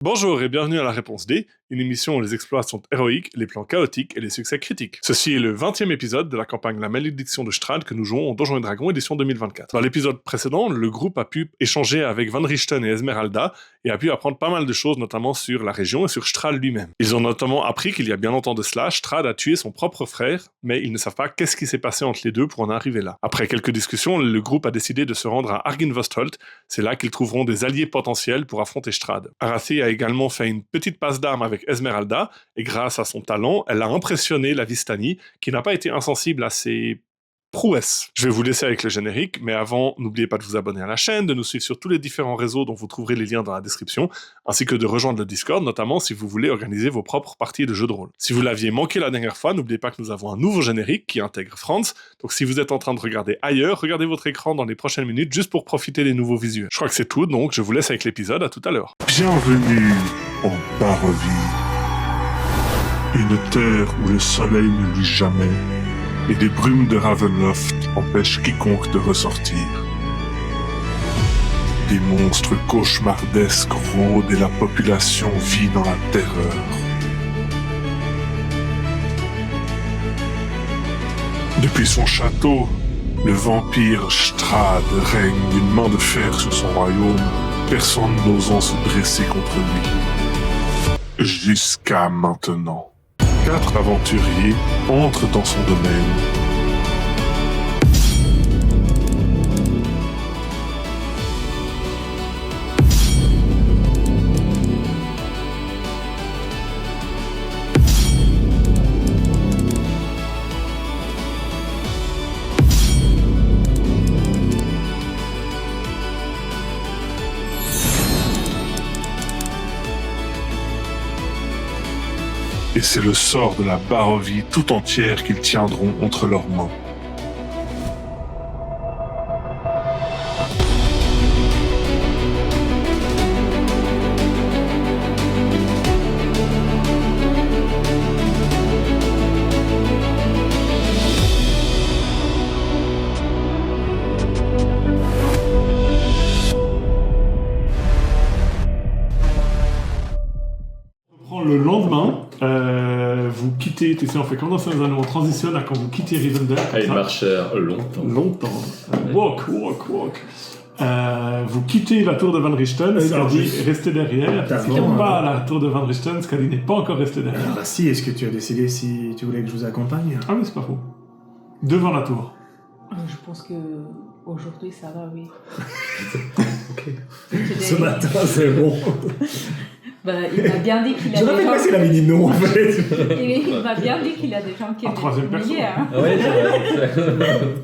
Bonjour et bienvenue à la Réponse D, une émission où les exploits sont héroïques, les plans chaotiques et les succès critiques. Ceci est le 20e épisode de la campagne La Malédiction de Strahd que nous jouons en Donjons et Dragons édition 2024. Dans l'épisode précédent, le groupe a pu échanger avec Van Richten et Esmeralda et a pu apprendre pas mal de choses, notamment sur la région et sur Strahd lui-même. Ils ont notamment appris qu'il y a bien longtemps de cela, Strahd a tué son propre frère, mais ils ne savent pas qu'est-ce qui s'est passé entre les deux pour en arriver là. Après quelques discussions, le groupe a décidé de se rendre à Argynvostholt. C'est là qu'ils trouveront des alliés potentiels pour affronter Strahd. Arathi a également fait une petite passe d'armes avec Esmeralda, et grâce à son talent, elle a impressionné la Vistani, qui n'a pas été insensible à ses prouesses. Je vais vous laisser avec le générique, mais avant, n'oubliez pas de vous abonner à la chaîne, de nous suivre sur tous les différents réseaux dont vous trouverez les liens dans la description, ainsi que de rejoindre le Discord, notamment si vous voulez organiser vos propres parties de jeux de rôle. Si vous l'aviez manqué la dernière fois, n'oubliez pas que nous avons un nouveau générique qui intègre Franz, donc si vous êtes en train de regarder ailleurs, regardez votre écran dans les prochaines minutes juste pour profiter des nouveaux visuels. Je crois que c'est tout, donc je vous laisse avec l'épisode, à tout à l'heure. Bienvenue en Barovie, une terre où le soleil ne luit jamais et les brumes de Ravenloft empêchent quiconque de ressortir. Des monstres cauchemardesques rôdent et la population vit dans la terreur. Depuis son château, le vampire Strahd règne d'une main de fer sur son royaume, personne n'osant se dresser contre lui. Jusqu'à maintenant. 4 aventuriers entrent dans son domaine. Et c'est le sort de la Barovie tout entière qu'ils tiendront entre leurs mains. Le lendemain, vous quittez, tu sais, on fait comme dans ces années, on transitionne à quand vous quittez Rivendell. Il marchait longtemps. Longtemps. Walk. Vous quittez la tour de Van Richten, Skadi est resté derrière. Si on va à la tour de Van Richten, Skadi n'est pas encore resté derrière. Ah si, est-ce que tu as décidé si tu voulais que je vous accompagne? Ah oui, c'est pas faux. Devant la tour. Je pense que aujourd'hui ça va, oui. Ok. Ce matin, c'est bon. Il m'a bien dit qu'il a J'aurais des gens... passé la mini non en fait. Il m'a bien dit qu'il a des gens qui aiment troisième personne. hein. Ah ouais, c'est vrai.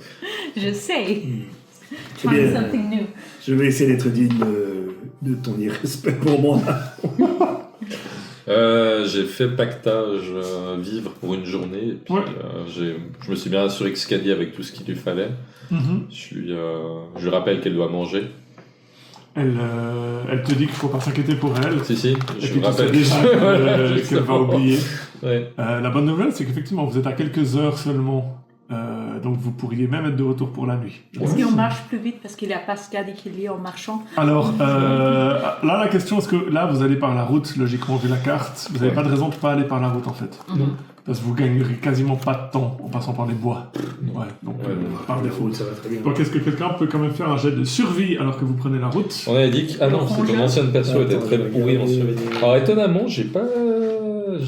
Je sais. Eh Trying bien, something new. je vais essayer d'être digne de ton irrespect pour moi. J'ai fait pactage vivre pour une journée. Et puis, Ouais. je me suis bien assuré que Skadi avec tout ce qu'il lui fallait. Je lui rappelle qu'elle doit manger. Elle te dit qu'il ne faut pas s'inquiéter pour elle. Si, Et je puis me tu sais rappelle. déjà qu'elle va oublier. Ouais. La bonne nouvelle, c'est qu'effectivement, vous êtes à quelques heures seulement. Donc vous pourriez même être de retour pour la nuit. Est-ce qu'on marche plus vite parce qu'il a pas Skadi qui lit en marchant? Alors, là, la question, est-ce que là, vous allez par la route, logiquement, vu la carte, vous n'avez pas de raison de ne pas aller par la route, en fait. Parce que vous gagnerez quasiment pas de temps en passant par les bois. Ouais, donc, par défaut. Ça va très bien. Donc, est-ce que quelqu'un peut quand même faire un jet de survie alors que vous prenez la route? On avait dit que... Ah non, c'est ton ancienne perso était très pourrie en survie. Alors étonnamment, j'ai pas... Moi,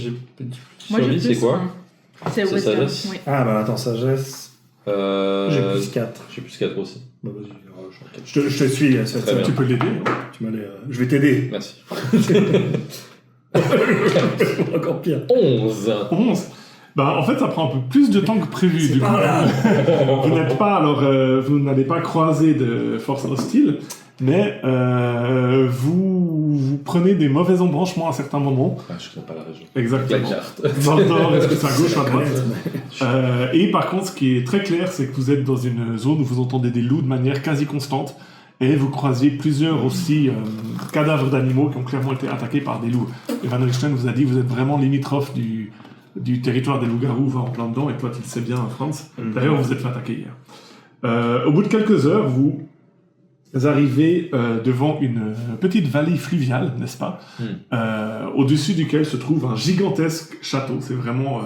Survie, j'ai c'est quoi? C'est C'est wisdom, sagesse. oui. Ah bah attends, sagesse. J'ai plus 4. J'ai plus 4 aussi. Bah vas-y, je te suis. Très bien. Tu peux l'aider. Tu m'as l'air... Je vais t'aider. Merci. Encore pire. 11. 11. Bah, en fait, ça prend un peu plus de temps que prévu. Du coup, vous n'êtes pas, alors, vous n'allez pas croiser de forces hostiles, mais vous prenez des mauvais embranchements à certains moments. Ah, je connais pas la région. Exactement. La carte. Dans le nord, est-ce que c'est à gauche ou à droite? Et par contre, ce qui est très clair, c'est que vous êtes dans une zone où vous entendez des loups de manière quasi constante. Et vous croisiez plusieurs aussi cadavres d'animaux qui ont clairement été attaqués par des loups. Et Van Richten vous a dit que vous êtes vraiment limitrophe du territoire des loups-garous, va en plein dedans, et toi tu le sais bien, Franz. D'ailleurs, vous êtes fait attaquer hier. Au bout de quelques heures, vous Vous arrivez devant une petite vallée fluviale, n'est-ce pas? Au-dessus duquel se trouve un gigantesque château. C'est vraiment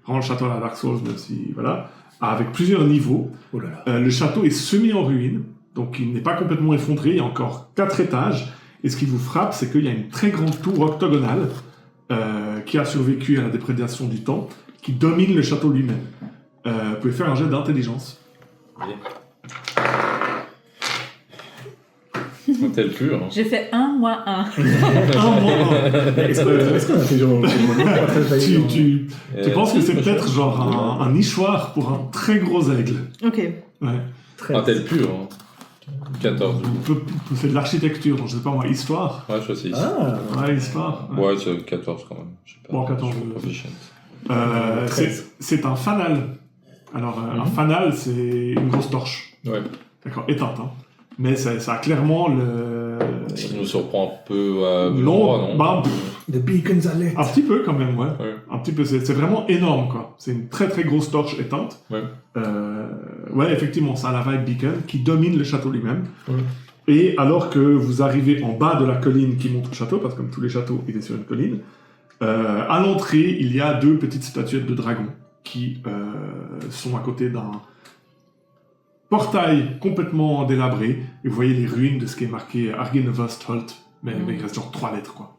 le château à la Dark Souls, même si, voilà, avec plusieurs niveaux. Oh là là. Le château est semi en ruine, donc il n'est pas complètement effondré, il y a encore 4 étages. Et ce qui vous frappe, c'est qu'il y a une très grande tour octogonale qui a survécu à la déprédation du temps, qui domine le château lui-même. Vous pouvez faire un jet d'intelligence. Tel pur. Hein. J'ai fait 1 moins 1. Est-ce qu'on a fait genre... Tu penses que c'est peut-être genre un nichoir pour un très gros aigle. Ok. Ouais. Un tel pur. Hein. 14. C'est de l'architecture, donc je sais pas moi, histoire. Ouais, je crois que c'est ici. Ah, Ouais, histoire. Ouais, c'est 14 quand même. Je sais pas. Bon, 14. Proficient. C'est un fanal. Alors, un fanal, c'est une grosse torche. Ouais. D'accord, éteinte. Hein. Mais ça a clairement le... Ce qui nous surprend un peu à Non, bah, The beacons are lit. un petit peu quand même, ouais. Ouais. Un petit peu, c'est vraiment énorme, quoi. C'est une très très grosse torche éteinte. Ouais. Ouais, effectivement, ça a la vibe beacon qui domine le château lui-même. Ouais. Et alors que vous arrivez en bas de la colline qui monte au château, parce que comme tous les châteaux, il est sur une colline, à l'entrée, il y a 2 petites statuettes de dragons qui sont à côté d'un portail complètement délabré. Et vous voyez les ruines de ce qui est marqué Argenovostholt, mais il reste genre 3 lettres, quoi.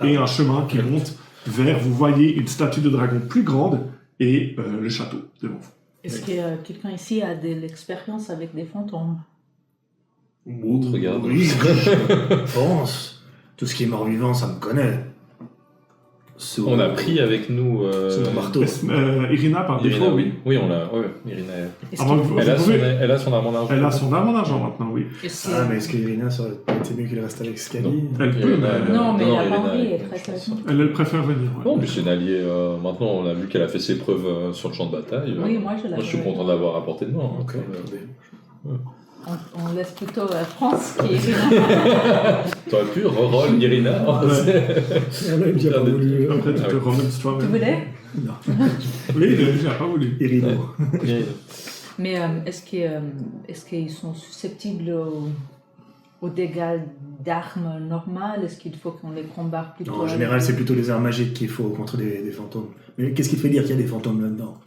Et un chemin qui monte vers, vous voyez une statue de dragon plus grande et le château devant vous. Est-ce que quelqu'un ici a de l'expérience avec des fantômes? Regarde. Oui, je pense. Tout ce qui est mort-vivant, ça me connaît. On a pris avec nous. C'est mon marteau. Irina, par Irina, défaut, oui. Oui, on l'a. Ouais, Irina. Est-ce Avant que qu'il- vous- Elle a son arme en argent. Elle a son arme en argent maintenant, oui. est-ce Ah, que- mais est-ce qu'Irina, ça aurait pas été mieux qu'il reste avec Scali? Elle peut, mais Non, mais non, elle a pas Irina, envie, elle- elle reste avec nous. elle préfère venir. Ouais. Non, mais c'est une alliée. Maintenant, on a vu qu'elle a fait ses preuves sur le champ de bataille. Oui, moi je Moi, l'avais. je suis content d'avoir apporté de moi. Hein. Ok. On laisse plutôt France qui est. T'aurais pu reroll Irina. Elle a bien pas voulu. Après, tu Ah te oui. remets Tu toi-même. voulais? Non. Oui, il n'a pas voulu. Irina. Mais est-ce qu'ils sont susceptibles aux dégâts d'armes normales? Est-ce qu'il faut qu'on les combatte plutôt? En général, c'est plutôt les arts magiques qu'il faut contre des fantômes. Mais qu'est-ce qui te fait dire qu'il y a des fantômes là-dedans?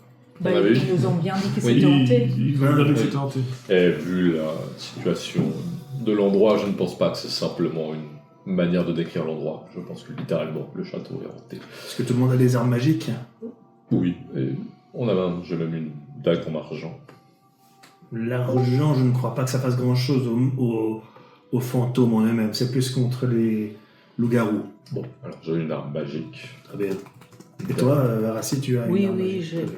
Bah, On avait ils vu. nous ont bien dit que Oui, c'était hanté. Il va dire que c'était hanté. Et vu la situation de l'endroit, je ne pense pas que c'est simplement une manière de décrire l'endroit. Je pense que littéralement, le château est hanté. Parce que tout le monde a des armes magiques. Oui, et j'ai même une dague en argent. L'argent, je ne crois pas que ça fasse grand-chose aux fantômes en eux-mêmes. C'est plus contre les loups-garous. Bon, alors j'ai une arme magique. Très bien. Et toi, Arassi, tu as Oui, une arme oui, magique. j'ai- Très bien.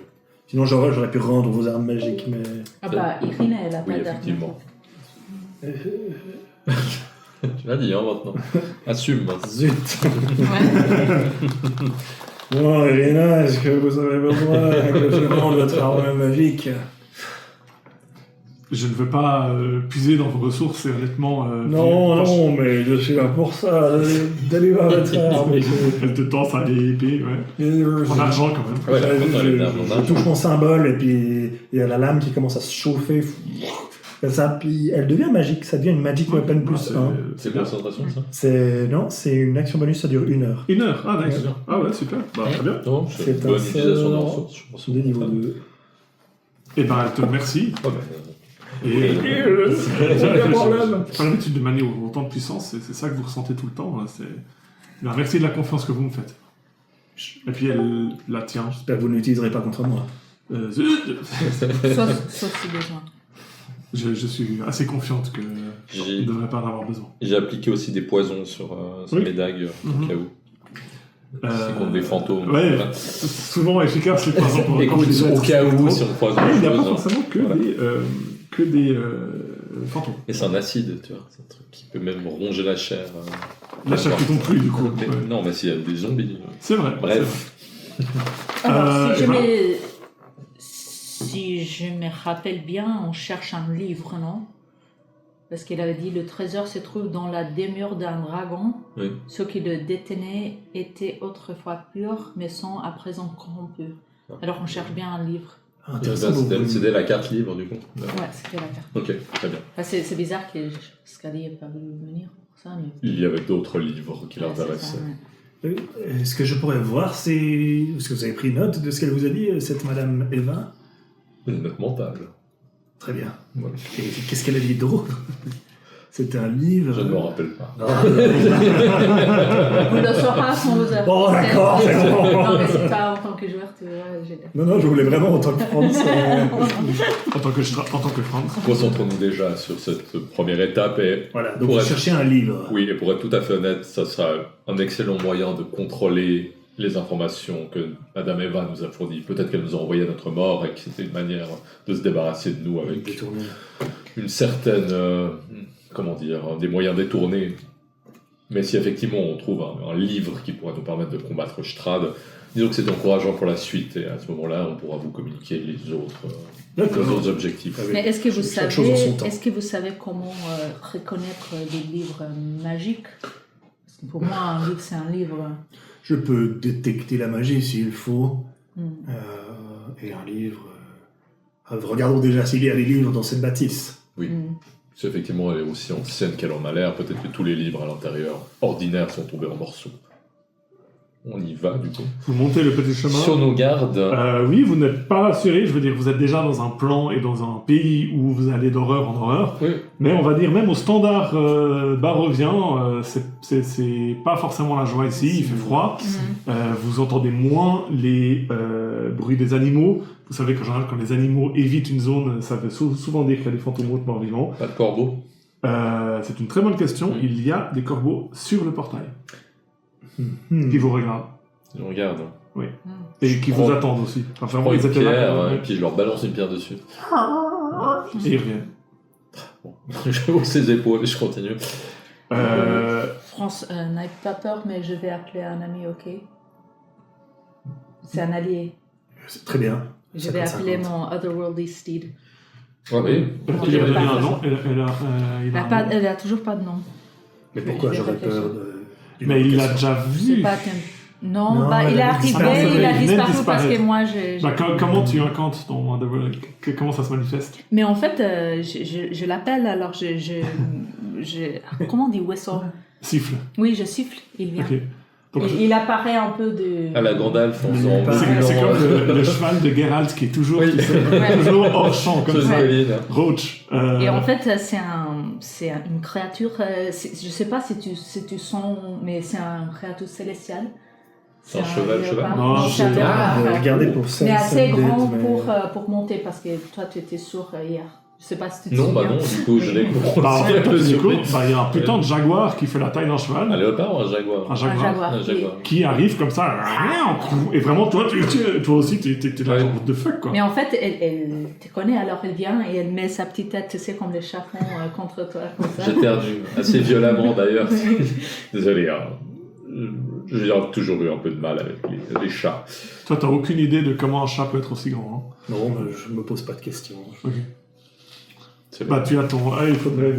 Sinon, j'aurais pu rendre vos armes magiques, mais... Ah bah, Irina, elle a Oui, pas d'armes. effectivement. Tu l'as dit, hein, maintenant. Assume. Hein. Zut. Ouais. Bon, Irina, est-ce que vous avez besoin que je rende votre arme magique? Je ne veux pas puiser dans vos ressources et honnêtement... Non, mais je suis là pour ça. D'aller voir votre arme. Elle te tend sa vieille épée, ouais. En argent quand même. Ouais, la contre, elle est d'arme en Je argent. touche mon symbole et puis il y a la lame qui commence à se chauffer. Comme ça, puis elle devient magique. Ça devient une magic weapon plus c'est 1. C'est bien. concentration, ça C'est une action bonus, ça dure 1 heure. 1 heure, ah nice. Ouais. Ah ouais, super. Bah, très bien. Non, C'est c'est une bonne un utilisation de sort ressources. Je pense. De niveau 2. Et ben, elle te remercie. Ouais, Et C'est pas un problème. pas l'habitude de manier autant de puissance, c'est ça que vous ressentez tout le temps. Hein, ben, merci de la confiance que vous me faites. Et puis elle la tient. J'espère que vous ne l'utiliserez pas contre moi. Zut. Sauf si besoin. Je suis assez confiante que vous ne devrez pas en avoir besoin. J'ai appliqué aussi des poisons sur Oui. mes dagues, au cas où. C'est contre des fantômes. Ouais, Voilà. souvent efficace les poisons pour Écoute, contre les au êtres cas où, spectraux. si on croise Mais il n'y a autre pas chose. forcément que Voilà. des fantômes. Et c'est un acide, tu vois. C'est un truc qui peut même ronger la chair. La chair qui tombe plus, du coup. Mais- Ouais. Non, mais s'il y a des zombies. C'est vrai. Bref. Alors, et voilà. si je me rappelle bien, on cherche un livre, non? Parce qu'il avait dit le trésor se trouve dans la demeure d'un dragon. Oui. Ceux qui le détenaient étaient autrefois purs, mais sont à présent corrompus. Ah. Alors on cherche bien un livre. Intéressant. C'était la carte livre, du coup. Ouais, c'était la carte. Ok, très bien. Enfin, c'est bizarre que Scali n'ait pas voulu venir pour ça, mais... Il y avait d'autres livres qui Ouais, c'est l'intéressaient. ça, ouais. Ce que je pourrais voir, c'est... Est-ce que vous avez pris note de ce qu'elle vous a dit, cette Madame Eva? Une note mentale. Très bien. Voilà. Et qu'est-ce qu'elle a dit d'autre? C'était un livre... Je ne me rappelle pas. Non. Vous le saurez sans vous avoir. Bon, d'accord, c'est bon. Non, mais c'est pas en tant que joueur, tu vois, j'ai... Non, je voulais vraiment en tant que France. En tant que Franz. Concentrons-nous déjà sur cette première étape et Voilà, donc Pour vous être- cherchez un livre. oui, et pour être tout à fait honnête, ça sera un excellent moyen de contrôler les informations que Madame Eva nous a fournies. Peut-être qu'elle nous a envoyé à notre mort et que c'était une manière de se débarrasser de nous avec Détourné. une certaine, des moyens détournés. Mais si effectivement on trouve un livre qui pourrait nous permettre de combattre Strahd, disons que c'est encourageant pour la suite et à ce moment-là on pourra vous communiquer les autres objectifs. Ah oui. Mais est-ce que vous Chaque chose en son temps. savez comment reconnaître des livres magiques? Parce que pour moi, un livre, c'est un livre. Je peux détecter la magie s'il faut. Hmm. Et un livre... regardons déjà s'il y a des livres dans cette bâtisse. Oui. Hmm. Si effectivement elle est aussi ancienne qu'elle en a l'air, peut-être que tous les livres à l'intérieur ordinaires sont tombés en morceaux. On y va du coup. Vous montez le petit chemin. Sur nos gardes, Oui, vous n'êtes pas rassuré, je veux dire, vous êtes déjà dans un plan et dans un pays où vous allez d'horreur en horreur, oui, mais on va dire même au standard barovien, c'est pas forcément la joie ici, il fait froid, vous entendez moins les bruits des animaux, vous savez qu'en général quand les animaux évitent une zone, ça veut souvent dire qu'il y a des fantômes de morts vivants. pas de corbeau. C'est une très bonne question, il y a des corbeaux sur le portail qui vous regardent Je regarde. et qui vous attendent aussi. Enfin, Je prends une ils étaient là pierre quand et même. puis je leur balance une pierre dessus. Et ils reviennent. Bon. Je hausse ses épaules et je continue. France, n'aie pas peur, mais je vais appeler un ami, ok? C'est un allié. C'est très bien. Je vais 50-50. appeler mon Otherworldly Steed. Ouais, oui. Il a pas. un nom. Elle a toujours pas de nom. Mais pourquoi Je vais j'aurais réfléchir. peur de... Mais il l'a déjà C'est vu. pas non, Non, bah, il elle est a arrivé, disparu. il a Il vient de disparu parce disparaître. que moi, j'ai... Bah, comment tu incantes ton comment ça se manifeste? Mais en fait, je l'appelle, alors comment on dit whistle? Siffle. Oui, je siffle, il vient. Ok. Donc, Il apparaît un peu de... À la Gandalf, on C'est- s'en c'est comme le cheval de Geralt qui est toujours, Oui. toujours hors champ comme Sur une ça. colline. Roach. Et en fait, c'est une créature, je sais pas si tu sens, mais c'est une créature célestiale. C'est un cheval, léopard. Non, c'est un je- léopard. Regardez pour ça. Mais assez ça grand m'aide, mais- pour monter, parce que toi, tu étais sourd hier. Je sais pas si tu te Non, souviens. bah non, du coup, je l'ai compris. Bah, en fait, un peu du coup, surpris. il y a un putain de jaguar qui fait la taille d'un cheval. Un léopard ou un jaguar? Un Un jaguar. jaguar. Un jaguar. Qui arrive comme ça. Et vraiment, toi aussi, t'es là, Ouais. genre, what the fuck, quoi. Mais en fait, elle te connaît, alors elle vient et elle met sa petite tête, tu sais, comme les chats font contre toi, comme ça. J'éternue assez violemment d'ailleurs. Désolé, hein. J'ai toujours eu un peu de mal avec les chats. Toi, t'as aucune idée de comment un chat peut être aussi grand, hein. Non, mais je me pose pas de questions. Ok. C'est Bah, tu as ton... Ah, il faudrait...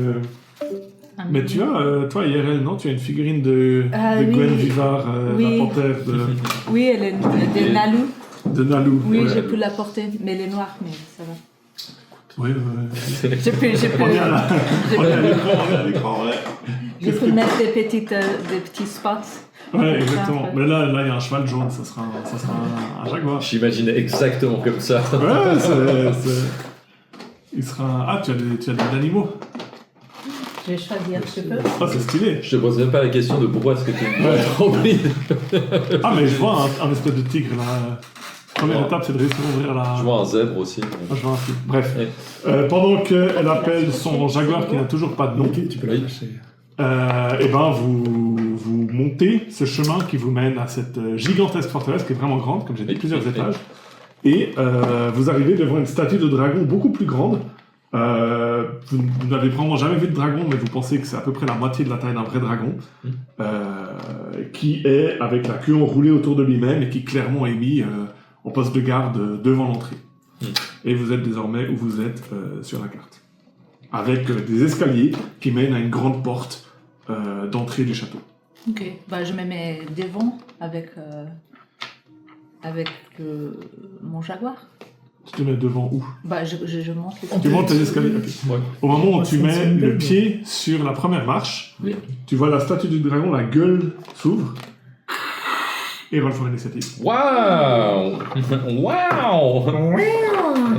Mais tu as, toi, IRL, non? Tu as une figurine de Oui. Gwen Vivard, Oui. la panthère Oui, elle est de Nalou. de Nalou. Oui, Ouais. j'ai pu la porter, mais elle est noire, mais ça va. Oui, J'ai pu on est à l'écran, ouais. j'ai pu mettre des petits spots. Ouais, exactement. Mais là, il y a un cheval jaune, ça sera un jaguar. J'imaginais exactement comme ça. Ouais, il sera... Ah, tu as des animaux. Je vais choisir, je peux. Ah, c'est stylé. Je te pose même pas la question de pourquoi est-ce que tu es rempli. Ah, mais je vois un espèce de tigre, là. Première étape, c'est de réussir à ouvrir la... Je vois un zèbre aussi. Ah, je vois un tigre. Bref. Ouais. Pendant qu'elle appelle son jaguar qui n'a toujours pas de nom, Ok, tu peux la Oui. lâcher. et ben vous montez ce chemin qui vous mène à cette gigantesque forteresse qui est vraiment grande, comme j'ai dit, Oui, plusieurs oui, oui. étages. Et vous arrivez devant une statue de dragon beaucoup plus grande. Vous n'avez vraiment jamais vu de dragon, mais vous pensez que c'est à peu près la moitié de la taille d'un vrai dragon, qui est avec la queue enroulée autour de lui-même et qui clairement est mis en poste de garde devant l'entrée. Et vous êtes désormais où vous êtes sur la carte. Avec des escaliers qui mènent à une grande porte d'entrée du château. Ok, bah, je me mets devant avec mon jaguar. Tu te mets devant où? Bah, je monte les Tu montes les escaliers. Ok. Ouais. Au moment où tu mets C'est une le belle- pied sur la première marche, Oui. tu vois la statue du dragon, la gueule s'ouvre. Et roll for initiative. Waouh. Waouh.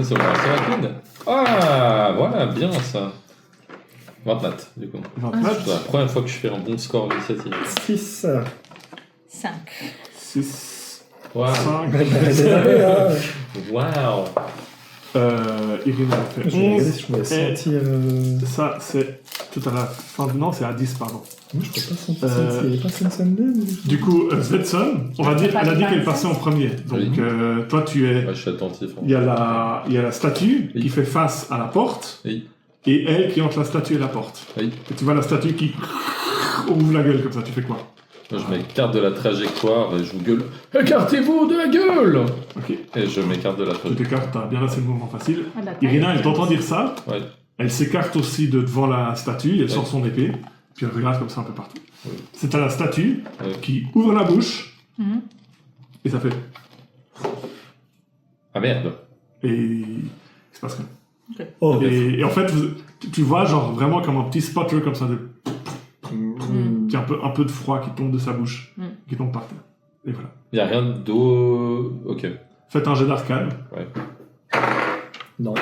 C'est bon, c'est rapide. Ah, voilà, bien ça. 29, du coup. 29, C'est la première fois que je fais un bon score d'initiative. 6. 5. 6, Waouh. 5. Waouh. Irina a fait Je vais regarder 11. si je pouvais Et sentir. ça, c'est tout à la fin. Non, c'est à 10, pardon. Moi, je peux pas sentir. Euh, Il n'y a pas Sensen Du coup, Svensson, on va dire, elle a dit qu'elle passait en premier. Donc, Oui. toi, tu es. Ouais, je suis attentif. Il y a la statue Oui. qui fait face à la porte. Oui. Et elle qui est entre la statue et la porte. Oui. Et tu vois la statue qui ouvre la gueule comme ça. Tu fais quoi? Moi, je m'écarte de la trajectoire et je vous gueule. Écartez-vous de la gueule. Ok. Et je m'écarte de la Tu trajectoire. t'écartes, t'as bien assez le mouvement facile. Ah, la taille. Irina, elle t'entend dire ça. Ouais. Elle s'écarte aussi de devant la statue. Elle sort son épée. Puis elle regarde comme ça un peu partout. Oui. C'est à la statue Oui. qui ouvre la bouche. Mhm. Et ça fait. Ah merde. Et il se passe rien. Oh, Et en fait, tu vois genre vraiment comme un petit spotter comme ça, Mm. qui a un peu de froid qui tombe de sa bouche, Mm. qui tombe par terre. Et voilà. Il n'y a rien d'eau. Ok. Faites un jet d'arcane. non.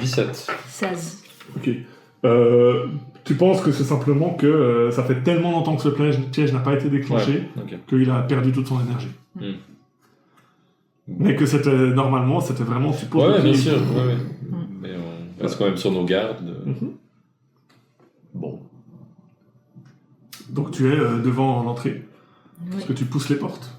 17. 16. Ok. Tu penses que c'est simplement que ça fait tellement longtemps que ce piège n'a pas été déclenché Ok. qu'il a perdu toute son énergie. Mm. Mais que normalement, c'était vraiment... Tu poses Ouais, le bien pied. sûr. Ouais. Mais on reste quand même sur nos gardes. Mhm. Bon. Donc tu es devant l'entrée. Oui. Est-ce que tu pousses les portes?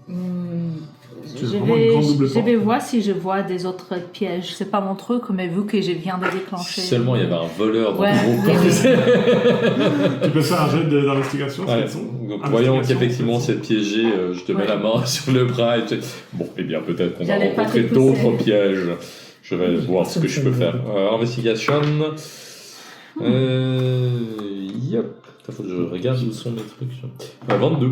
Je C'est vraiment une grande double je porte. vais voir si je vois des autres pièges. C'est pas mon truc, mais vu que je viens de déclencher. Seulement, il y avait un voleur dans Ouais, le groupe. oui, oui. Tu peux faire un jet d'investigation, Ouais. c'est son. Donc, voyant Investigation, qu'effectivement c'est c'est piégé, je te mets Ouais. la main sur le bras et tu bon, eh bien peut-être qu'on va J'allais pas rencontrer te pousser. d'autres pièges. Je vais voir ce que je peux faire. Investigation. Yep. Faut que je regarde où sont mes trucs. 22.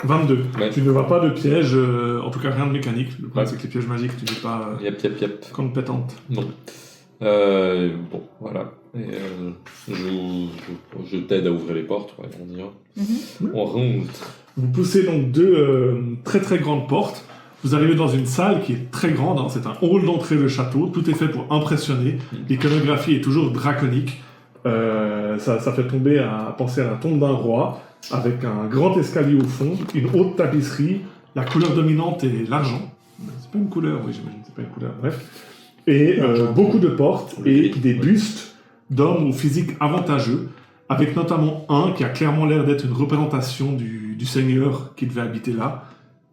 22. Ouais. Tu ne vois pas de piège, en tout cas rien de mécanique. Le problème Ouais. c'est que les pièges magiques, tu n'es pas Yep. compétente. Non. Bon, voilà. Et, je t'aide à ouvrir les portes. Ouais, on y va. Mhm. On rentre. Vous poussez donc deux très très grandes portes. Vous arrivez dans une salle qui est très grande, hein. C'est un hall d'entrée de château, tout est fait pour impressionner. L'iconographie est toujours draconique. Ça fait penser à la tombe d'un roi, avec un grand escalier au fond, une haute tapisserie. La couleur dominante est l'argent. C'est pas une couleur, oui j'imagine, c'est pas une couleur, bref. Et beaucoup de portes et des bustes d'hommes au physique avantageux, avec notamment un qui a clairement l'air d'être une représentation du seigneur qui devait habiter là,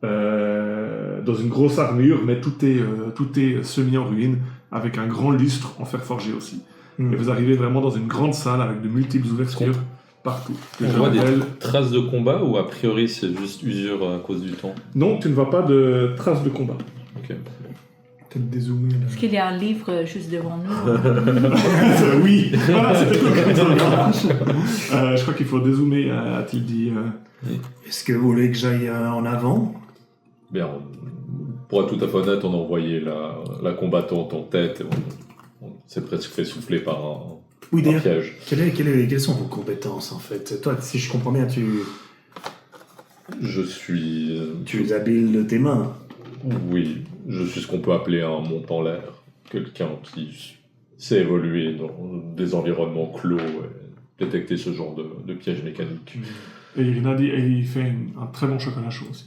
dans une grosse armure, mais tout est semi en ruine, avec un grand lustre en fer forgé aussi. Et vous arrivez vraiment dans une grande salle avec de multiples ouvertures partout. On Je voit des rappelle- traces de combat ou a priori c'est juste usure à cause du temps? Non, tu ne vois pas de traces de combat. Ok. Peut-être dézoomer là. Est-ce qu'il y a un livre juste devant nous? Oui, voilà, c'était cool comme ça. Je crois qu'il faut dézoomer, a-t-il dit. Est-ce que vous voulez que j'aille en avant? Bien, pour être tout à fait honnête, on a envoyé la combattante en tête et on s'est presque fait souffler par Oui, un d'ailleurs, piège. quelles sont vos compétences en fait? Toi, si je comprends bien, tu Je suis... es habile de tes mains. Oui, je suis ce qu'on peut appeler un montant l'air. Quelqu'un qui sait évoluer dans des environnements clos et détecter ce genre de pièges mécaniques. Et Irina dit, et il fait un très bon chocolat chaud aussi.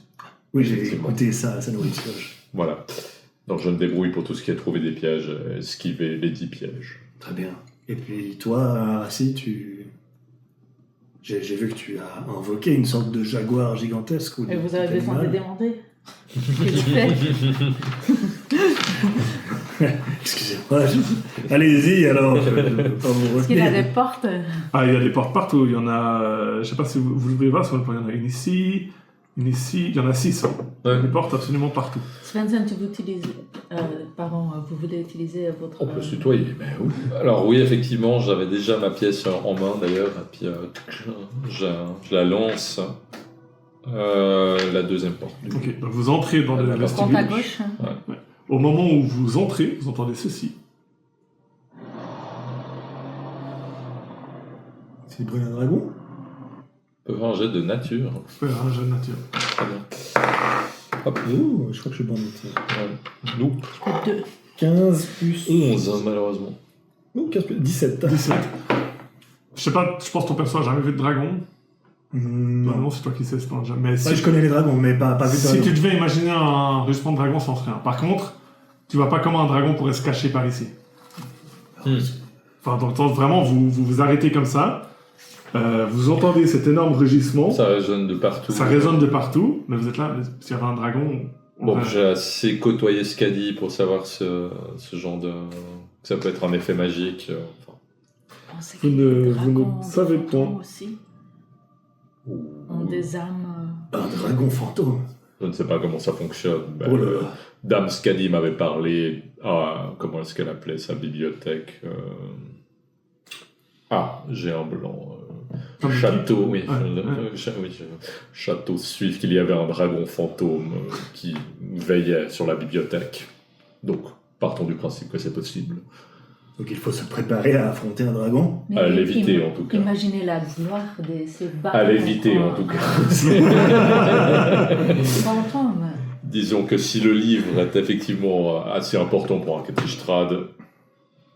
Oui, j'ai Effectivement. écouté ça à sa nourriture. Voilà. Donc je me débrouille pour tout ce qui est trouver des pièges, esquiver les 10 pièges. Très bien. Et puis toi, Rassi, j'ai vu que tu as invoqué une sorte de jaguar gigantesque. Ou Et vous avez besoin de animal. demander ce que je fais. Excusez-moi. Allez-y alors. Je peux pas vous Est-ce qu'il y a retenir. des portes? Ah, il y a des portes partout. Il y en a, je sais pas si vous voulez voir, il y en a une ici, il y en a 6. Il y a des portes absolument partout. Svensson, tu veux utiliser... vous voulez utiliser votre... On peut se tutoyer, mais oui. Alors oui, effectivement, j'avais déjà ma pièce en main d'ailleurs, et puis je la lance. La deuxième porte. Ok, donc vous entrez dans le La Compte vestibule. à gauche. Ouais. Au moment où vous entrez, vous entendez ceci. C'est brûle un dragon. On peut faire un jet de nature. Ouais, un jeu de nature. Très bien. Hop. Ouh, je crois que je suis bon métier. Ouais. Nope. 2. 15 plus... 11, hein, malheureusement. Ouh, 15 plus... 17. 17. Je sais pas, je pense que ton perso a jamais vu de dragon. Non. Non, c'est toi qui sais, c'est pas un jeu. Mais Ouais, si, je connais les dragons, mais pas vu de si dragon. tu devais imaginer un rugissement de dragon, ça en serait un. Par contre, tu vois pas comment un dragon pourrait se cacher par ici. Enfin, dans le sens, vraiment, vous arrêtez comme ça. Vous entendez cet énorme rugissement. Ça résonne de partout. Ça résonne de partout, mais vous êtes là, s'il y avait un dragon... on Bon, va- j'ai assez côtoyé Skadi pour savoir ce genre de... Ça peut être un effet magique. Enfin, Vous ne savez point. Aussi. ou- Ont des âmes. Un dragon fantôme. Je ne sais pas comment ça fonctionne. mais, Oh là là. Dame Skadi m'avait parlé. Comment est-ce qu'elle appelait sa bibliothèque j'ai un blanc. Comme Château, oui. Ouais. Château suif qu'il y avait un dragon fantôme qui veillait sur la bibliothèque. Donc, partons du principe que c'est possible. Donc il faut se préparer à affronter un dragon. Mais À l'éviter, en tout cas. Imaginez la gloire de ces bâtons. À l'éviter, en tout cas. Fantômes. Disons que si le livre est effectivement assez important pour un Ketristrad,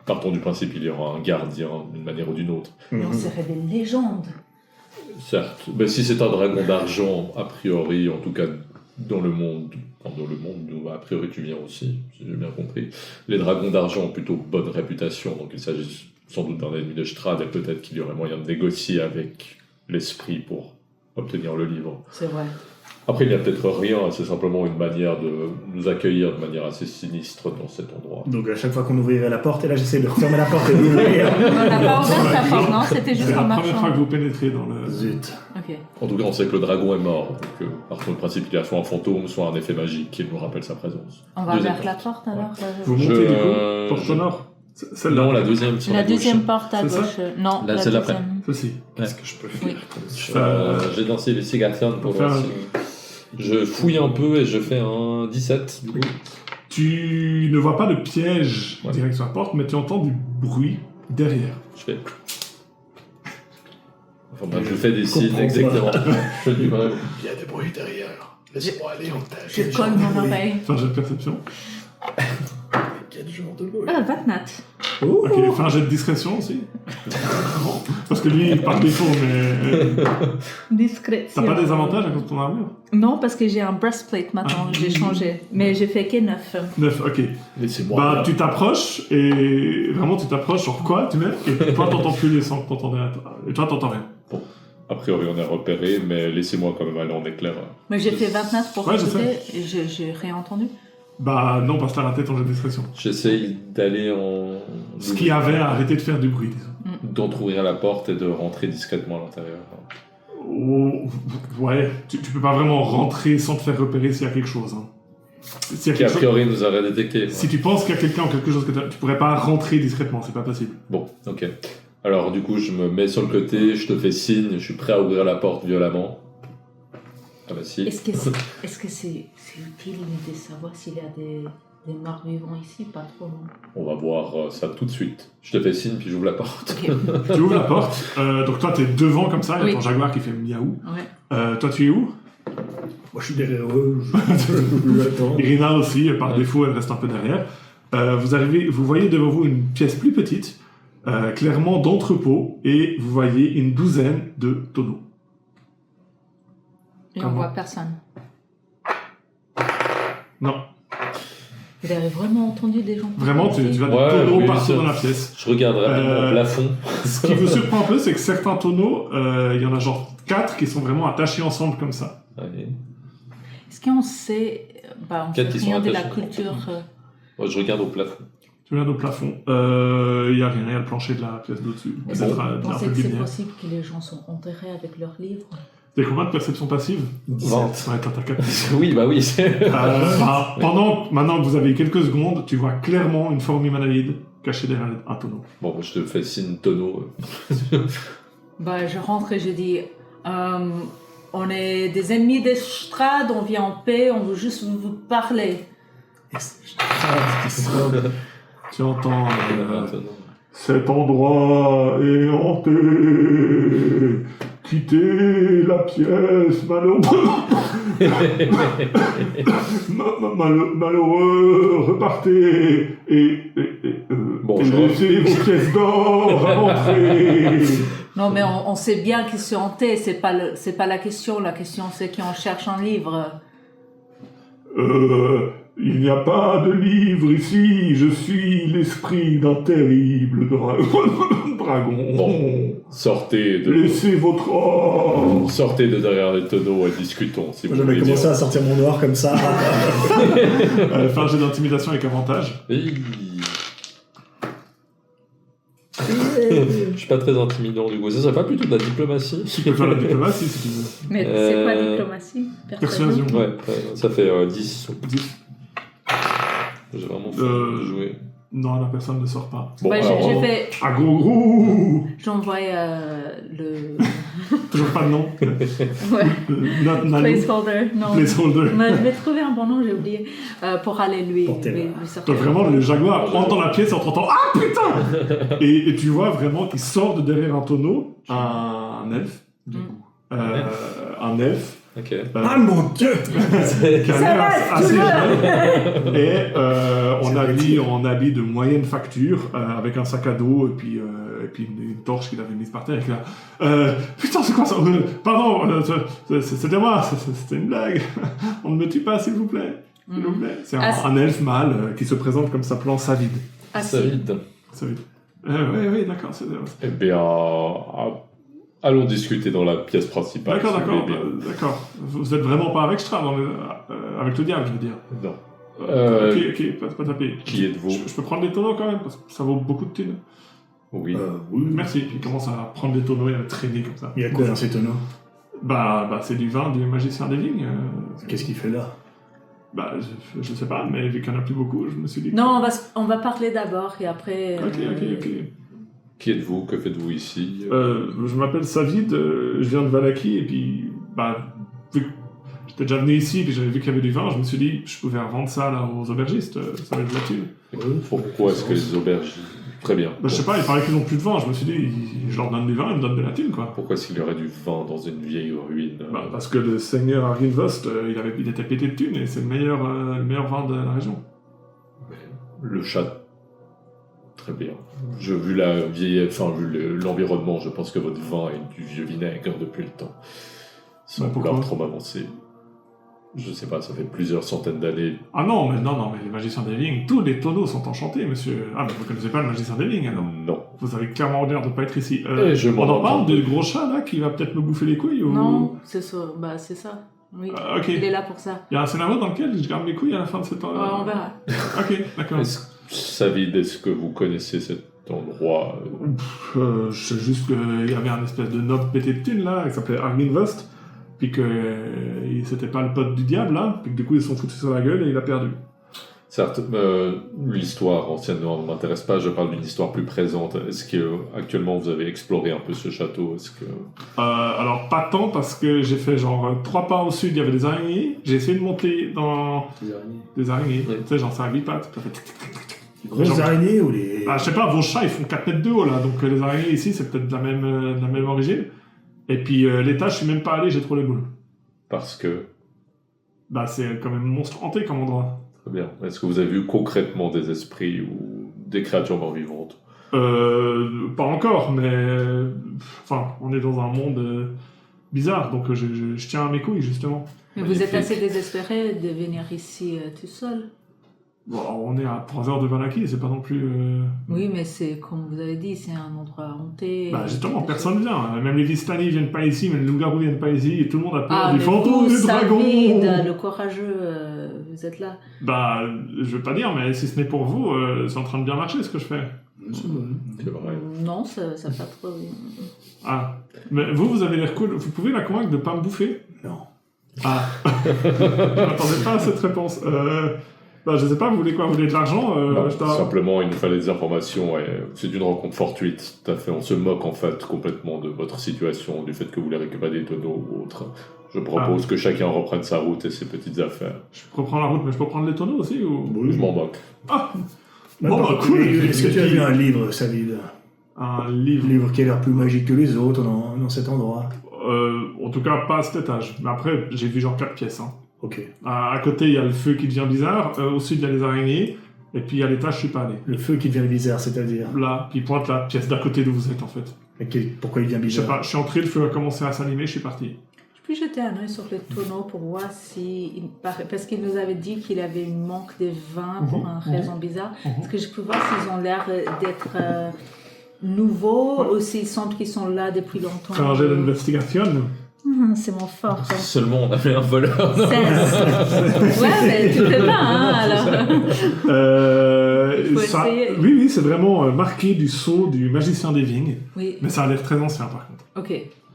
partons du principe qu'il y aura un gardien d'une manière ou d'une autre. Mais on serait des légendes. Certes, mais si c'est un dragon d'argent, a priori, en tout cas dans le monde où a priori tu viens aussi, si j'ai bien compris, les dragons d'argent ont plutôt bonne réputation, donc il s'agit sans doute d'un ennemi de Strahd, et peut-être qu'il y aurait moyen de négocier avec l'esprit pour obtenir le livre. C'est vrai. Après, il n'y a peut-être rien, c'est simplement une manière de nous accueillir de manière assez sinistre dans cet endroit. Donc à chaque fois qu'on ouvrirait la porte, et là j'essaie de refermer la porte et d'ouvrir. On n'a pas ouvert la porte, non? C'était juste C'est en la première fois marchant. que vous pénétrez dans le... Zut. Ok. En tout cas, on sait que le dragon est mort, donc partons du principe qu'il y a soit un fantôme, soit un effet magique qui nous rappelle sa présence. On va Deuxième vers la porte alors. Vous montez du coup, porte au nord. Celle-là. Non, la deuxième sur La gauche. deuxième porte à C'est ça gauche. Non, Là, la c'est l'après. deuxième. Ceci. Qu'est-ce que je peux faire comme ça J'ai dansé les cigarettes pour Faire voir un- si... Je fouille un peu et je fais un 17, du coup. Tu ne vois pas de piège Ouais. direct sur la porte, mais tu entends du bruit derrière. Je fais... Enfin bref, je fais des signes, comprends exactement. Je fais du vrai. Il y a des bruits derrière. Laisse-moi aller en tête. Je colle mon oreille. Fais un jet de perception. Quel genre de bruit? Ah, 29. Oh. Ok, fais un jet de discrétion aussi. Parce que lui, il parle défaut, mais... Discrétion. T'as pas des avantages à cause de ton armure? Non, parce que j'ai un breastplate maintenant, j'ai changé. Mais j'ai fait que 9. 9, ok. Laissez-moi. Bah, tu t'approches, et vraiment, tu t'approches sur quoi, tu mets, et toi, t'entends plus les sons que t'entendais. Et toi, t'entends rien. A priori, on est repéré, mais laissez-moi quand même aller en éclair. Mais j'ai fait 29 pour Ouais, je écouter, et j'ai rien entendu. Bah, non, parce que t'as raté ton jet de discrétion. J'essaye d'aller en... Ce qui avait arrêté de faire du bruit, disons. d'entrouvrir la porte et de rentrer discrètement à l'intérieur. Oh, ouais, tu peux pas vraiment rentrer sans te faire repérer s'il y a quelque chose. Hein. S'il y a Qui a quelque chose- priori nous aurait détecté. Si tu penses qu'il y a quelqu'un ou quelque chose que tu pourrais pas rentrer discrètement, c'est pas possible. Bon, ok. Alors du coup, je me mets sur le côté, je te fais signe, je suis prêt à ouvrir la porte violemment. Ah bah si. Est-ce que c'est utile de savoir s'il y a des morts vivants ici? Pas trop, non? On va voir ça tout de suite. Je te fais signe, puis j'ouvre la porte. Ok. Tu ouvres la porte, donc toi t'es devant comme ça, il y a Oui. ton jaguar qui fait miaou. Ouais. Toi tu es où? Moi je suis derrière eux, je l'attends. Irina aussi, par Ouais. défaut elle reste un peu derrière. Vous voyez devant vous une pièce plus petite, clairement d'entrepôt, et vous voyez une douzaine de tonneaux. Et on Comment? voit personne. Non, Vous avez vraiment entendu des gens? vraiment tu vois des Ouais, tonneaux oui, partout ça- dans la pièce. Je regarde rapidement au plafond. Ce qui vous surprend un peu, c'est que certains tonneaux, il y en a genre 4 qui sont vraiment attachés ensemble comme ça. Allez. Est-ce qu'on sait... on sait Quatre qui sont rien de la attachés. culture... Moi, je regarde au plafond. Tu regardes au plafond, il y a rien, il y a le plancher de la pièce d'au-dessus. Vous Peut-être un pensez peu que de c'est lumière. possible que les gens sont enterrés avec leurs livres? T'as combien de perception passive 20. Ouais, t'as 4. Oui, bah oui. Maintenant que vous avez quelques secondes, tu vois clairement une forme humanoïde cachée derrière un tonneau. Bon, je te fais signe tonneau. Je rentre et je dis... on est des ennemis de Strahd, on vient en paix, on veut juste vous parler. Et c'est Strahd qui sort. Tu entends Maintenant. Cet endroit est hanté. Quittez la pièce, malheureux, repartez et Bonjour. laissez vos pièces d'or à l'entrée. Non, mais on sait bien qu'ils sont hantés, c'est pas la question. La question, c'est qu'on cherche un livre. Il n'y a pas de livre ici, je suis l'esprit d'un terrible dragon. Bon, sortez de derrière les tonneaux et discutons, si vous J'avais voulez commencé dire. à sortir mon noir comme ça. faire un jet d'intimidation avec avantage. Hi. Je suis pas très intimidant du coup. Ça serait pas plutôt de la diplomatie? Tu peux faire la diplomatie si tu veux. Mais c'est quoi diplomatie? Persuasion. Ouais, ça fait 10. 10. J'ai vraiment fait jouer. Non, la personne ne sort pas. Bon, Ouais, alors, j'ai fait. À gros. J'envoie le. Toujours pas de nom. Ouais. Not Nano. Placeholder. Non. Placeholder. Mais je vais trouver un bon nom, j'ai oublié. Pour aller lui sortir. Donc vraiment, le jaguar entend la pièce et entend « Ah, putain !» et tu vois vraiment qu'il sort de derrière un tonneau un elfe, du coup. Un elfe. Ok. Ah mon dieu! Qui a l'air assez jeune. Et on habille en habit de moyenne facture, avec un sac à dos et puis une torche qu'il avait mise par terre. Et qu'il a, putain, c'est quoi ça? Pardon, c'était moi, c'était une blague. On ne me tue pas, s'il vous plaît. S'il vous plaît. C'est un elfe mâle qui se présente comme s'appelant Savid. Savid. Savid. Oui, d'accord. Eh bien, allons discuter dans la pièce principale. D'accord, si vous voulez bien. d'accord. Vous êtes vraiment pas avec Strahd, avec le diable, je veux dire. Non. Ok, pas taper. Qui êtes-vous? Je peux prendre des tonneaux quand même, parce que ça vaut beaucoup de thunes. Oui. Oui. Merci. Puis il commence à prendre des tonneaux et à traîner comme ça. Il y a quoi dans ces tonneaux? Bah c'est du vin du magicien des vignes. Qu'est-ce qu'il fait là? Bah, je sais pas, mais vu qu'il y en a plus beaucoup, je me suis dit... que- Non, on va parler d'abord et après. Ok. Qui êtes-vous? Que faites-vous ici? Je m'appelle Savid, je viens de Vallaki, et puis, vu que j'étais déjà venu ici, puis j'avais vu qu'il y avait du vin, je me suis dit, je pouvais revendre ça là aux aubergistes, ça va être de la thune. Pourquoi est-ce que les auberges... Très bien. Je sais pas, il paraît qu'ils ont plus de vin, je me suis dit, je leur donne du vin, ils me donnent de la thune, quoi. Pourquoi est-ce qu'il y aurait du vin dans une vieille ruine? Parce que le seigneur Arginvost, il était pété de thunes, et c'est le meilleur vin de la région. Le chat. Très bien. Vu l'environnement, je pense que votre vin est du vieux vinaigre depuis le temps. Sans vouloir trop m'avancer. Je sais pas, ça fait plusieurs centaines d'années. Ah non, mais les magiciens des vignes, tous les tonneaux sont enchantés, monsieur. Ah, mais vous connaissez pas le magicien des vignes, alors? Non. Vous avez clairement l'air de pas être ici. Je m'en on en parle entends. du gros chat, là, qui va peut-être me bouffer les couilles, ou... Non, c'est ça. Bah, c'est ça. Oui. Ok. Il est là pour ça. Il y a un scénario dans lequel je garde mes couilles à la fin de cette... Ouais, on verra. Ok, d'accord. Savid, est-ce que vous connaissez cet endroit? Je sais juste qu'il y avait un espèce de noble pété de thunes, là, qui s'appelait Arginvost, puis que c'était pas le pote du diable, là, puis que du coup, ils se sont foutus sur la gueule et il a perdu. Certes, l'histoire ancienne ne m'intéresse pas, je parle d'une histoire plus présente. Est-ce que actuellement vous avez exploré un peu ce château? Est-ce que... Alors, pas tant, parce que j'ai fait genre 3 pas au sud, il y avait des araignées, j'ai essayé de monter dans... Des araignées. Oui. Tu sais, genre, c'est un 8 pattes. Ça fait... Les grosses araignées ou les... Je sais pas, vos chats, ils font 4 mètres de haut, là, donc les araignées ici, c'est peut-être de la même origine. Et puis, l'étage, je suis même pas allé, j'ai trop les boules. Parce que... C'est quand même monstre hanté comme endroit. Très bien. Est-ce que vous avez vu concrètement des esprits ou des créatures mort-vivantes? Pas encore, mais... Enfin, on est dans un monde bizarre, donc je tiens à mes couilles, justement. Mais vous êtes Magnifique. assez désespéré de venir ici tout seul. Bon, on est à 3 heures de Vallaki, c'est pas non plus... Oui, mais c'est comme vous avez dit, c'est un endroit hanté. Justement, personne vient. Même les Vistani viennent pas ici, même les loups-garous viennent pas ici, et tout le monde a peur Ah, du mais fantôme vous, du dragon. Savid, le courageux, vous êtes là. Je veux pas dire, mais si ce n'est pour vous, c'est en train de bien marcher ce que je fais. C'est vrai. Non, ça pas trop. Ah, mais vous avez l'air cool. Vous pouvez la convaincre de pas me bouffer? Non. Ah, je m'attendais pas à cette réponse. Je sais pas, vous voulez quoi? Vous voulez de l'argent? Non, je dois- simplement, il nous fallait des informations et c'est une rencontre fortuite. Tout à fait. On se moque en fait complètement de votre situation, du fait que vous voulez récupérer des tonneaux ou autre. Je propose que chacun reprenne sa route et ses petites affaires. Je reprends la route, mais je peux prendre les tonneaux aussi ou... Je m'en moque. Ah Bon, Bon, bah, cool. Est-ce que tu as vu un livre, Savid? Un Un livre. livre qui a l'air plus magique que les autres dans cet endroit. En tout cas, pas à cet étage. Mais après, j'ai vu genre 4 pièces. Hein. Ok. À côté, il y a le feu qui devient bizarre. Au sud, il y a les araignées. Et puis, à l'étage, je suis pas allé. Le feu qui devient bizarre, c'est-à-dire. Là, qui pointe la pièce d'à côté d'où vous êtes, en fait. Mais pourquoi il devient Je sais bizarre? pas, je suis entré, le feu a commencé à s'allumer, je suis parti. Je peux jeter un œil sur le tonneau pour voir si... Parce qu'il nous avait dit qu'il avait une manque de vin pour une raison bizarre. Est-ce que je peux voir s'ils ont l'air d'être nouveaux ou s'ils sentent qu'ils sont là depuis longtemps? Faire un jet d'investigation. C'est mon fort. Ça. Seulement, on avait un voleur. 16. Ouais, mais tu peux pas, hein, alors. Faut Ça, essayer. oui, c'est vraiment marqué du sceau du magicien des vignes. Oui, Mais ça a l'air très ancien, par contre. ok.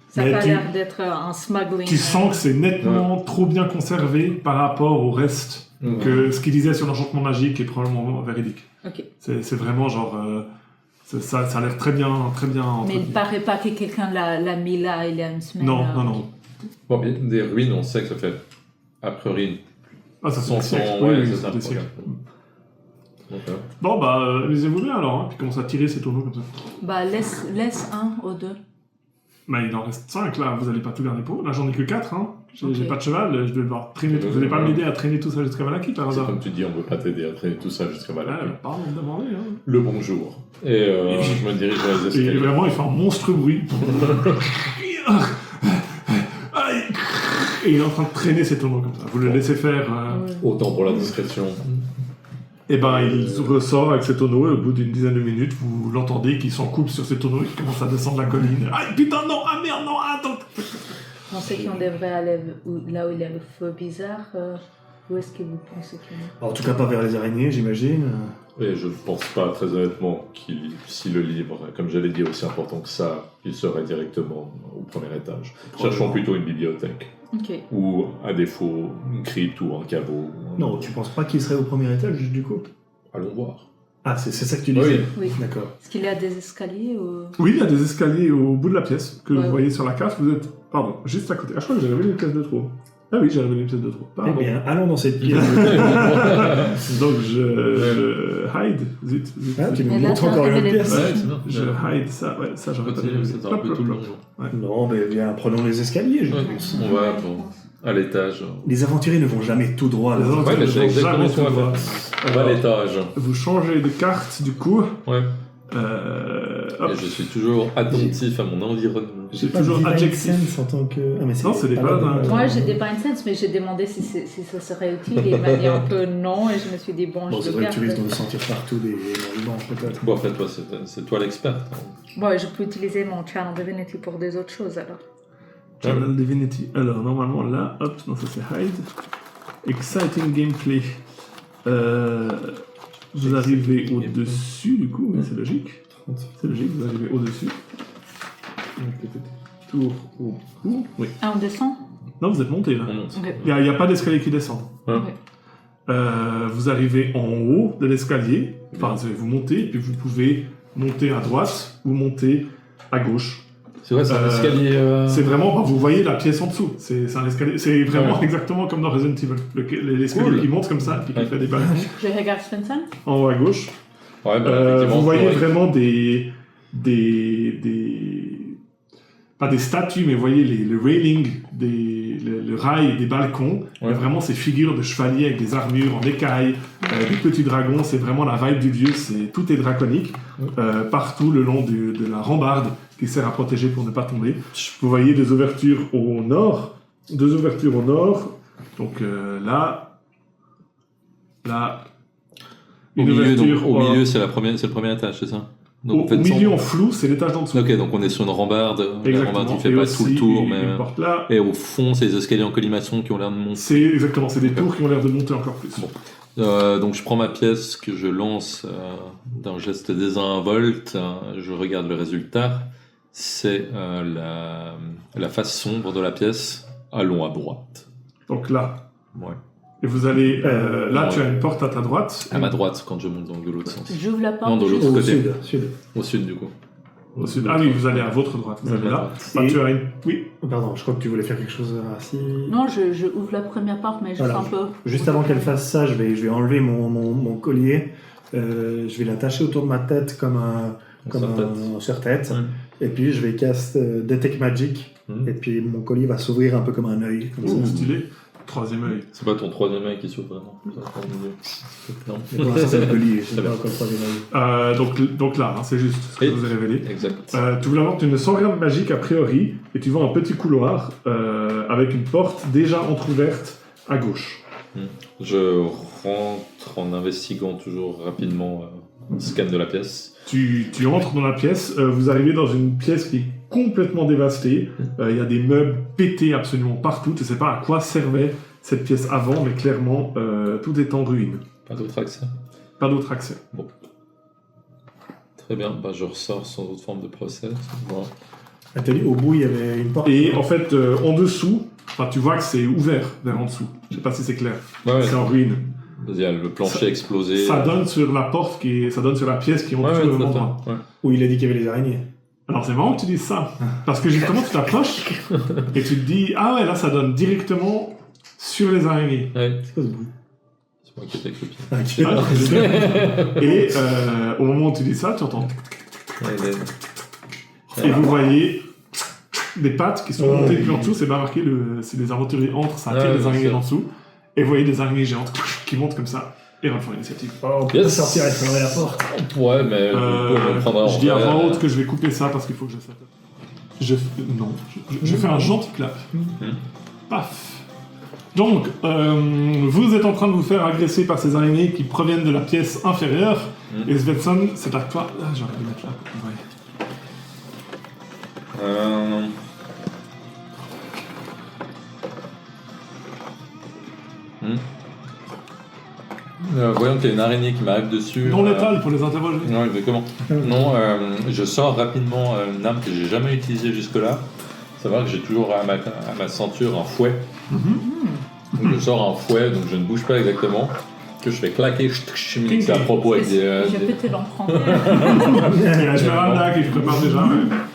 Ça Mais n'a pas tu- l'air d'être un smuggling. Tu sens que c'est nettement trop bien conservé par rapport au reste, que ce qu'il disait sur l'enchantement magique est probablement véridique. Ok. C'est vraiment genre... ça a l'air très bien Mais il entretenu. ne paraît pas que quelqu'un l'a mis là il y a une semaine. Non, là. non, non. Bon, bien, des ruines, on sait que ça fait, a priori, Ah, ça fait 100 des siècles. ans. Oui, Ouais, oui, c'est ça ça. fait des siècles. Donc, Bon, bah, lisez-vous bien alors, hein, puis commence à tirer ces tonneaux comme ça. Bah, laisse un aux deux. Bah, il en reste 5 là, vous allez pas tout garder pour vous. Là, j'en ai que 4, hein. J'ai Ok. pas de cheval, je vais devoir traîner tout. Vous allez pas m'aider à traîner tout ça jusqu'à Malaki par c'est hasard? comme tu dis, on ne peut pas t'aider à traîner tout ça jusqu'à Ah, Malaki. pardon de demander, hein. Le bonjour. Et je me dirige vers les Et escaliers. vraiment, il fait un monstrueux bruit. Aïe. Et il est en train de traîner ses tonneaux comme ça. Vous le laissez faire. Autant pour la discrétion. Et ben, il ressort avec ses tonneaux et au bout d'une dizaine de minutes, vous l'entendez qui s'en coupe sur ses tonneaux et qui commence à descendre la colline. Aïe, putain, non, ah merde, non, attends. Pensez qu'on devrait aller là où il y a le feu bizarre. Où est-ce que vous pensez qu'on est? En tout cas, pas vers les araignées, j'imagine. Et je ne pense pas, très honnêtement, si le livre, comme j'allais dire, aussi important que ça, il serait directement au premier étage. Cherchons plutôt une bibliothèque. Ok. Ou, à défaut, une crypte ou un caveau. Non, tu penses pas qu'il serait au premier étage, du coup? Allons voir. Ah, c'est ça que tu disais? Oui. D'accord. Est-ce qu'il y a des escaliers ou... Oui, il y a des escaliers au bout de la pièce que Ouais. vous voyez sur la carte. Vous êtes, pardon, juste à côté. Ah, je crois que j'ai révélé une pièce de trop. Ah oui, j'ai révélé une pièce de trop. Eh Pardon. bien, allons dans cette pièce. Donc je hide. Zut. Ah, tu Et nous là, montres t'as encore une révélé pièce. le- Ouais, c'est bien. Je hide ça, ouais, ça j'aurais pas dû. C'était un peu tout le long. Non, mais bien, prenons les escaliers, je pense. On va à l'étage. Les aventuriers ne vont jamais tout droit. Les là. autres, Ouais, mais ils c'est vont exactement jamais ce qu'on tout va droit. On va à l'étage. Vous changez de carte du coup. Ouais. Hop. Et je suis toujours attentif à mon environnement. J'ai Pas toujours Divine adjectif. Sense en tant que... Ah, mais Non, c'est des pas codes, la hein. bonne- Moi, j'ai des Divine Sense, mais j'ai demandé si ça serait utile. Et il m'a dit un peu non, et je me suis dit, bon, Bon, je c'est le vrai que tu risques garde. de sentir partout des moribonds, peut-être. Bon, en fait, toi, c'est toi l'experte. hein. Bon, je peux utiliser mon Channel Divinity pour des autres choses, alors. Channel Divinity. Alors normalement là, hop, non ça c'est hide. Exciting gameplay. Vous arrivez au-dessus du coup, mais c'est logique. C'est logique, vous arrivez au-dessus. Donc peut-être tour au bout. Oui. Ah, on descend? Non, vous êtes monté là. On monte. Ok. Il n'y a pas d'escalier qui descend. Hein Ok. Vous arrivez en haut de l'escalier, enfin vous montez, et puis vous pouvez monter à droite ou monter à gauche. C'est vrai, c'est un escalier. C'est vraiment, vous voyez la pièce en dessous, c'est un escalier, c'est vraiment Ouais. exactement comme dans Resident Evil, l'escalier Cool. qui monte comme ça, puis qui Ouais. fait des balcons Je regarde Svensson. en haut à gauche. Ouais, bah, effectivement, Vous voyez ouais. vraiment pas des statues, mais vous voyez le railing, le rail des balcons. Ouais. Et vraiment ces figures de chevaliers avec des armures en écailles, des petits dragons, c'est vraiment la vibe du lieu, tout est draconique. Partout le long de la rambarde qui sert à protéger pour ne pas tomber. Vous voyez des ouvertures au nord, deux ouvertures au nord. Donc là, Au une milieu, ouverture donc, au milieu, c'est le premier étage, c'est ça? Donc, au en fait, milieu sans- en flou, c'est l'étage d'en dessous. Ok, donc on est sur une rambarde. La rambarde, il fait Et pas aussi, tout le tour, une mais. porte là. Et au fond, c'est les escaliers en colimaçon qui ont l'air de monter. C'est exactement, c'est des tours qui ont l'air de monter encore plus. Bon. Donc je prends ma pièce que je lance d'un geste désinvolte, je regarde le résultat, c'est la face sombre de la pièce, allons à droite. Donc là. Ouais. Et vous allez. Là, ouais. tu as une porte à ta droite. À ma droite quand je monte dans de l'autre sens. J'ouvre la porte. Non, de l'autre Au côté. sud. Au sud du coup. Au sud. Ah oui, vous allez à votre droite, vous allez là. Bah, tu as une... Oui. Pardon, je crois que tu voulais faire quelque chose ainsi. Non, je ouvre la première porte, mais je Voilà. sens un peu. Juste avant qu'elle fasse ça, je vais enlever mon collier. Je vais l'attacher autour de ma tête comme un serre-tête. Et puis je vais cast Detect Magic. Et puis mon collier va s'ouvrir un peu comme un œil. Comme Oh, ça. stylé. Troisième œil. C'est pas ton troisième œil qui s'ouvre vraiment. Non. Mais pour l'instant, c'est le collier. Je sais pas encore le troisième œil. Donc là, hein, c'est juste ce que je vous ai révélé. Exact. Tu voulais voir, tu ne sens rien de magique a priori, et tu vois un petit couloir avec une porte déjà entrouverte à gauche. Je rentre en investiguant toujours rapidement le scan de la pièce. Tu entres dans la pièce, vous arrivez dans une pièce qui est complètement dévastée. Il y a des meubles pétés absolument partout. Tu ne sais pas à quoi servait cette pièce avant, mais clairement, tout est en ruine. Pas d'autre accès. Pas d'autre accès. Bon. Très bien, bah, je ressors sans autre forme de procès. Voilà. Elle t'a dit, au bout, il y avait une porte. Et en fait, en dessous, tu vois que c'est ouvert vers en dessous. Je sais pas si c'est clair. Ouais, C'est en ruine. il y a le plancher explosé. Ça donne sur la porte ça donne sur la pièce qui est en dessous de l'endroit. Où il a dit qu'il y avait les araignées. Alors c'est marrant que tu dises ça, parce que justement tu t'approches et tu te dis ah ouais là ça donne directement sur les araignées. Ouais. C'est quoi ce bruit? C'est moi qui étais avec le pied. Et au moment où tu dis ça, tu entends Ouais, et vous voyez des pattes qui sont montées depuis en dessous. C'est bien marqué, si les aventuriers entrent, ça attire Ouais, les araignées c'est en dessous. Et vous voyez des araignées géantes qui montent comme ça et refont l'initiative. On peut Yes. sortir et fermer la porte. Ouais, mais on le prendra en Je dis à vrai. voix haute que je vais couper ça parce qu'il faut que je sache. Je fais un gentil clap. Paf. Donc, vous êtes en train de vous faire agresser par ces araignées qui proviennent de la pièce inférieure. Et Svensson, c'est à toi. Ah, j'aurais dû mettre là. Ouais. Voyons qu'il y a une araignée qui m'arrive dessus. Dans l'étal pour les interroger. Non, exactement. Non, je sors rapidement une arme que j'ai jamais utilisée jusque-là. Savoir que j'ai toujours à ma ceinture un fouet. Donc je sors un fouet, donc je ne bouge pas exactement. Que je fais claquer, c'est à propos avec des. Je peux te l'emprunter. Il y a la Esmeralda qui se prépare déjà.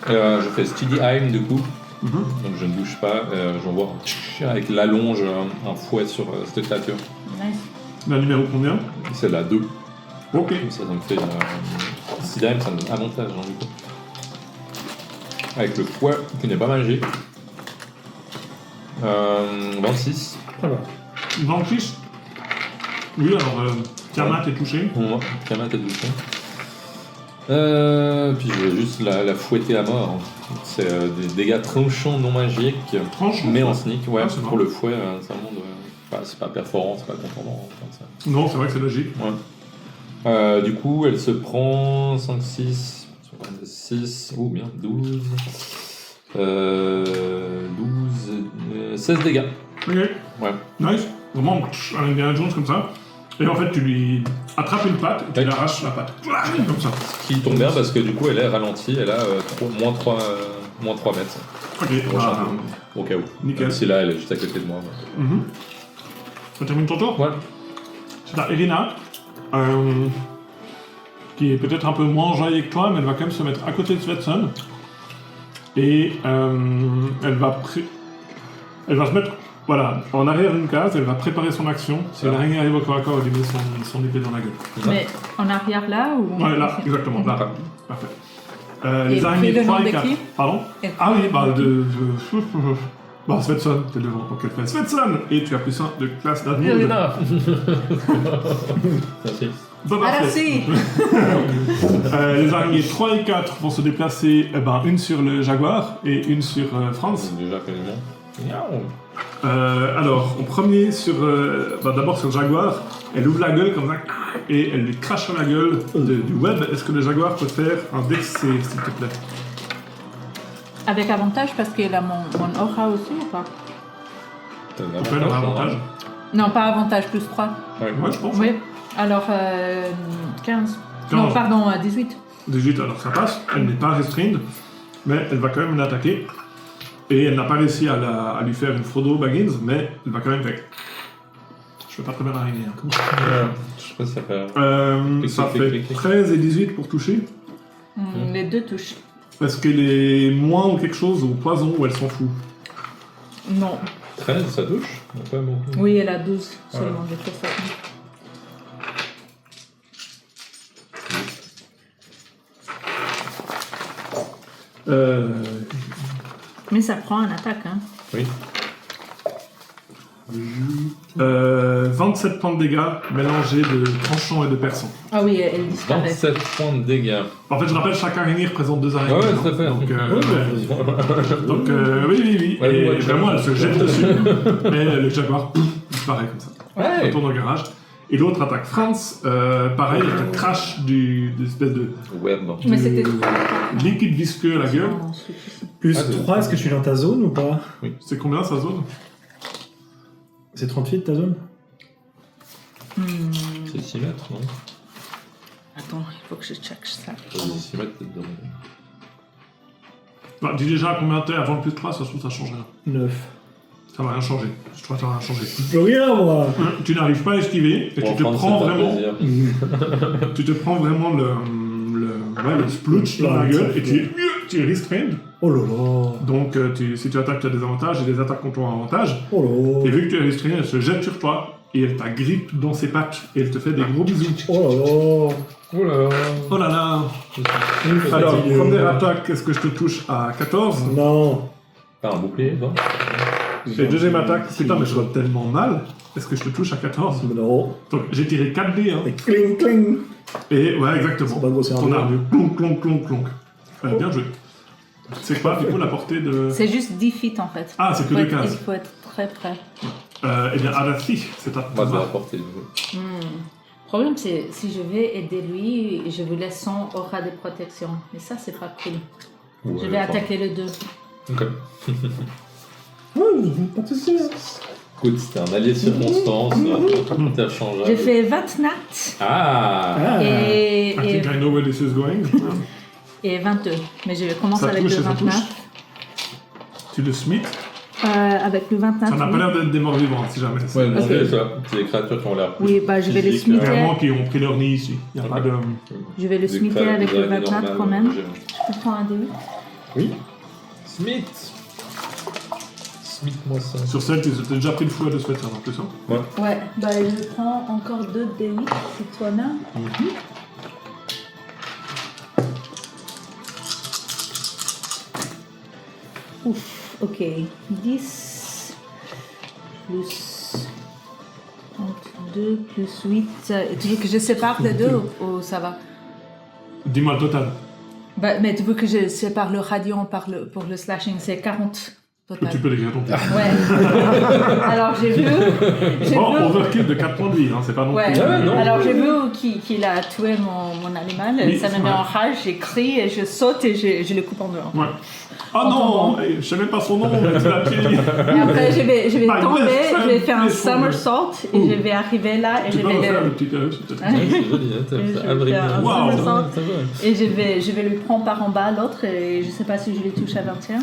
Je fais Steady Aim du coup. Donc je ne bouge pas. J'envoie avec l'allonge un fouet sur cette créature. Nice. La numéro combien? C'est la 2. Ok. Ça me fait Steady Aim, ça me donne avantage hein, du coup. Avec le fouet qui n'est pas magique. 26. Ça va. 26. Oui, alors, Tiamat est touché. Bon, Tiamat est touché. Puis je vais juste la fouetter à mort. C'est des dégâts tranchants non magiques. Tranchant. Mais en sneak, ouais. Ah, c'est Pour le fouet, ça monte. C'est pas perforant, c'est pas contendant. Ça. Non, c'est vrai que c'est logique. Ouais. Du coup, elle se prend 5, 6, 6, ou bien 12. 16 dégâts. Ok. Ouais. Nice. Vraiment, un Indiana Jones comme ça. Et en fait, tu lui attrapes une patte et tu lui arraches la patte. Comme ça. Qui tombe bien parce que du coup, elle est ralentie. Elle a moins 3 mètres. Ok. Au cas où. Nickel. Même si là, elle est juste à côté de moi. Ça termine ton tour? Ouais. C'est à Irina, qui est peut-être un peu moins enjaillée que toi, mais elle va quand même se mettre à côté de Svensson. Et elle va se mettre en arrière d'une case, elle va préparer son action. Si l'araignée arrive au corps à corps, elle lui met son épée dans la gueule. Mais en arrière là ou... Ouais, là, exactement, là. Parfait. Les Et araignées le 3 nom et de 4. qui? Pardon? Et- Ah oui, Svensson, t'es devant. Donc elle fait Svensson! Et tu as plus 1 de classe d'admin. Irina. Merci. Bah, Ah là, parfait. si. Les araignées 3 et 4 vont se déplacer, une sur le Jaguar et une sur Franz. Déjà quasiment. Alors, en premier, d'abord sur le Jaguar, elle ouvre la gueule comme ça et elle lui crache sur la gueule du web. Est-ce que le Jaguar peut faire un Dex save, s'il te plaît? Avec avantage parce qu'elle a mon aura aussi ou pas? T'as On peut avoir un avantage. Non, pas avantage, plus 3. Ouais. Ouais, je pense. Oui. Alors, 15. Non, 15. pardon, 18. 18, alors ça passe. Elle n'est pas restreinte, mais elle va quand même l'attaquer. Et elle n'a pas réussi à lui faire une Frodo Baggins, mais elle va quand même faire. Je fais pas très bien l'araignée. Hein. Je sais pas si ça fait. Ça fait 13 et 18 pour toucher. Les deux touches. Est-ce qu'elle est moins ou quelque chose, ou poison, ou elle s'en fout? Non. 13, ça touche? Donc, pas beaucoup. Oui, elle a 12 seulement, j'ai fait ça. Mais ça prend un attaque, hein. Oui. 27 points de dégâts mélangés de tranchant et de perçant. Ah oui, elle disparaît. 27 points de dégâts. En fait, je rappelle, chaque araignée représente 2 araignées. Ouais, non tout à fait. Donc, oui. Ouais, et ouais, vraiment, elle se jette dessus. Et le jaguar disparaît comme ça. Ouais. Retourne au garage. Et l'autre attaque Franz. Pareil, elle te crache des espèces de Web. Mais c'était trop. liquide visqueux à la gueule. Plus Ah, 3, est-ce que je suis dans ta zone ou pas? C'est combien sa zone? C'est 30 feet ta zone? C'est 6 mètres, non? Attends, il faut que je check ça. 6 mètres, peut-être. Bah, dis déjà combien t'es avant le plus 3, ça se trouve, ça change rien. 9. Ça va rien changer. Je crois que ça va rien changer. Je peux rien, moi! Tu n'arrives pas à esquiver et tu te prends vraiment. Tu te prends vraiment le splooch dans la gueule et tu es restrained. Oh là là! Donc si tu attaques, tu as des avantages et les attaques contre toi ont avantage. Oh là Et là! vu que tu es restrained, elle se jette sur toi et elle t'agrippe dans ses pattes et elle te fait des gros bisous. Oh là là! Oh là là. Oh là là. Alors, première attaque, est-ce que je te touche à 14? Non! Pas un bouclier, non? Et deuxième attaque, putain mais je vois tellement mal. Est-ce que je te touche à 14? Non! Donc j'ai tiré 4 dés, hein. Et cling cling! Et ouais, exactement. C'est pas grossière. Ton armure. Clonk, clonk, clonk, clonk. Bien joué. C'est quoi, du coup, la portée de... C'est juste 10 feet en fait. Ah, c'est que Il deux faut être- cases. Il faut être très près. Eh bien, Adathi, c'est à Pas de toi. la portée. Le problème, c'est si je vais aider lui, je vous laisse sans aura de protection. Mais ça, c'est pas cool. Je vais attaquer le 2. Ok. Pas de soucis. Écoute, c'était un allié de circonstance, interchangeable. J'ai fait 20 nats Ah et, I think I know where this is going. et 22. Mais je vais commencer Ça avec touche le et ça 29. touche. Tu le smith. Avec le 29. Ça n'a pas oui. l'air d'être des morts vivants, si jamais. Ouais, non, Ok. c'est ça. C'est des créatures qui ont l'air plus Oui, bah je vais le physiques, smither. Clairement, qui ont pris leur nid ici. Il n'y a Ok. pas de... Je vais le des smither créatures avec le d'araignées 29 normales, quand même. géantes. Je peux prendre un D8. Oui. Smith. Smith-moi ça. Sur celle, tu t'es déjà pris le fouet de ce fait, ça, en plus. Hein. Ouais, bah je prends encore 2 D8 si toi là. Ouf, ok. 10 plus 32 plus 8. Tu veux que je sépare les deux ou ça va? Dis-moi le total. Bah, mais tu veux que je sépare le radiant pour le slashing? C'est 40 total. Tu peux l'écrire ton plan. Ouais. Alors j'ai vu. Bon, overkill de 4 points de vie, hein, c'est pas non Ouais. plus... Ouais, non. Alors j'ai vu qu'il a tué mon animal. Oui, Ça me met ouais. en rage. J'ai crie et je saute et je le coupe en deux. Ouais. Ah non, je sais même pas son nom, mais tu l'as pris. Et après je vais My tomber. best friend Je vais faire un is over. somersault et Ouh. je vais arriver là et Tu je peux vais refaire le. le petit s'il te plaît. Ouais, c'est joli, hein, Et je t'as vais abrégé. faire un Wow. somersault. Ça va. Et je vais lui prendre par en bas l'autre et je sais pas si je les touche à 21.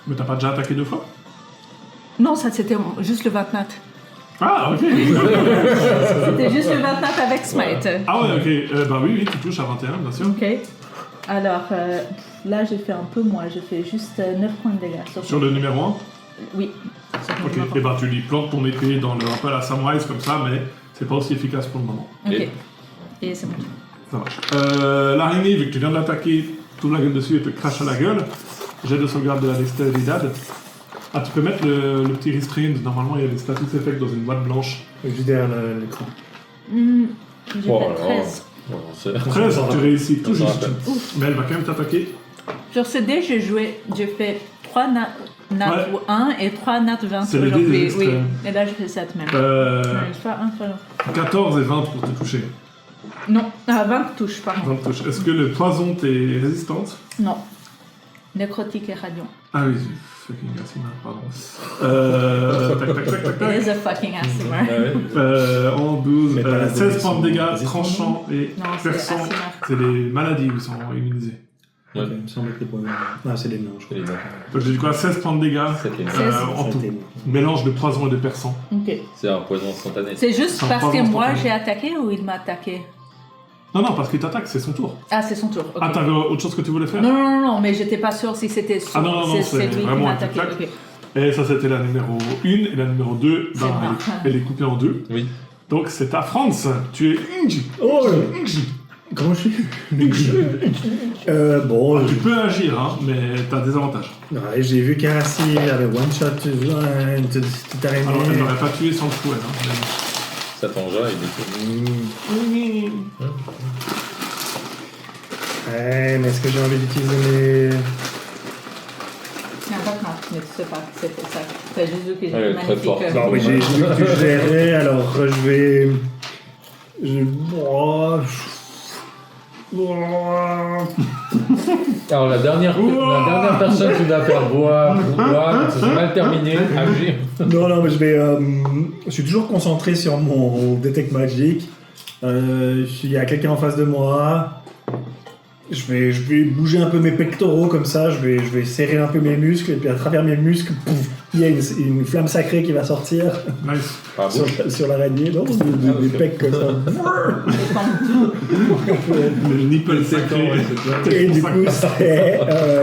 Mais t'as pas déjà attaqué 2 fois? Non, ça c'était juste le 29. Ah, ok. C'était juste le 29 avec Smite. Ah ouais, ok. Bah oui, tu touches à 21, bien sûr. Ok. Alors là j'ai fait un peu moins. J'ai fait juste 9 points de dégâts. Sur le numéro 1. Oui. Sur le Ok, numéro. et bah tu lui plantes ton épée dans un peu à la Samwise comme ça, mais c'est pas aussi efficace pour le moment. Ok. Et c'est bon. Ça marche. L'araignée, vu que tu viens de l'attaquer, tu la gueule dessus et te crache à la gueule. J'ai de sauvegarde de la dextérité. Ah, tu peux mettre le petit restraint. Normalement, il y a des status effects dans une boîte blanche. Juste derrière l'écran. J'ai Oh fait là 13. là. Bon, c'est- 13, tu réussis tout Ça juste. rappelle. Mais elle va quand même t'attaquer. Sur ce dé, j'ai fait 3 nat Ouais. 1 et 3 nat 20 C'est le dé des aujourd'hui. Oui. extrêmes. Et là, je fais 7 même. Euh, Je fais un seul. 14 et 20 pour te toucher. Non, 20 touches, pardon. 20 touches. Est-ce que le poison t'est résistante? Non. Nécrotique et radiant. Ah oui, fucking Asima, pardon. Tac. It is a fucking Aasimar. Ouais. En 12, Mais pas la 16 points de dégâts, résistante. tranchant et Non, c'est perçant. Aasimar. C'est des maladies où ils sont immunisés. Ouais. Ok, il me semble que les points. Ah, c'est les nains, je C'est crois. les nains. Donc j'ai dit quoi, 16 points de dégâts C'est les nains. 16. en Ça a tout. été- Mélange de poison et de perçant. Ok. C'est un poison instantané. C'est juste Sans parce que poison moi instantané. j'ai attaqué ou il m'a attaqué? Non, parce qu'il t'attaque, c'est son tour. Ah, c'est son tour. Okay. Ah, t'avais autre chose que tu voulais faire? Non, mais j'étais pas sûre si c'était son. Ah non, c'est lui qui vraiment m'a un attaqué. tic-tac. Okay. Et ça, c'était la numéro 1 et la numéro 2. Elle est coupée en 2. Oui. Donc, c'est à France. Tu es Inji. Oh, comment je suis? Bon. Tu peux agir, hein, mais t'as des avantages. Ouais, j'ai vu qu'Arassi avait one shot, une petite araignée. Alors, elle n'aurait pas tué sans le fouet. Hein, Ça t'enjaille, il est Ouais, mais est-ce que j'ai envie d'utiliser mes... C'est important, mais tu sais pas, c'était ça. T'as juste vu que j'ai Ouais, très fort. magnifique. Non, mais j'ai vu que tu gérais, alors je vais... Alors la dernière personne qui va faire boire, ça s'est mal terminé, agir. Non, mais je vais... je suis toujours concentré sur mon Detect Magic. Il y a quelqu'un en face de moi. Je vais bouger un peu mes pectoraux comme ça, je vais serrer un peu mes muscles, et puis à travers mes muscles, pouf, il y a une flamme sacrée qui va sortir Nice. sur l'araignée, non, des pecs comme ça. Le nipple sacré. Et du coup, c'est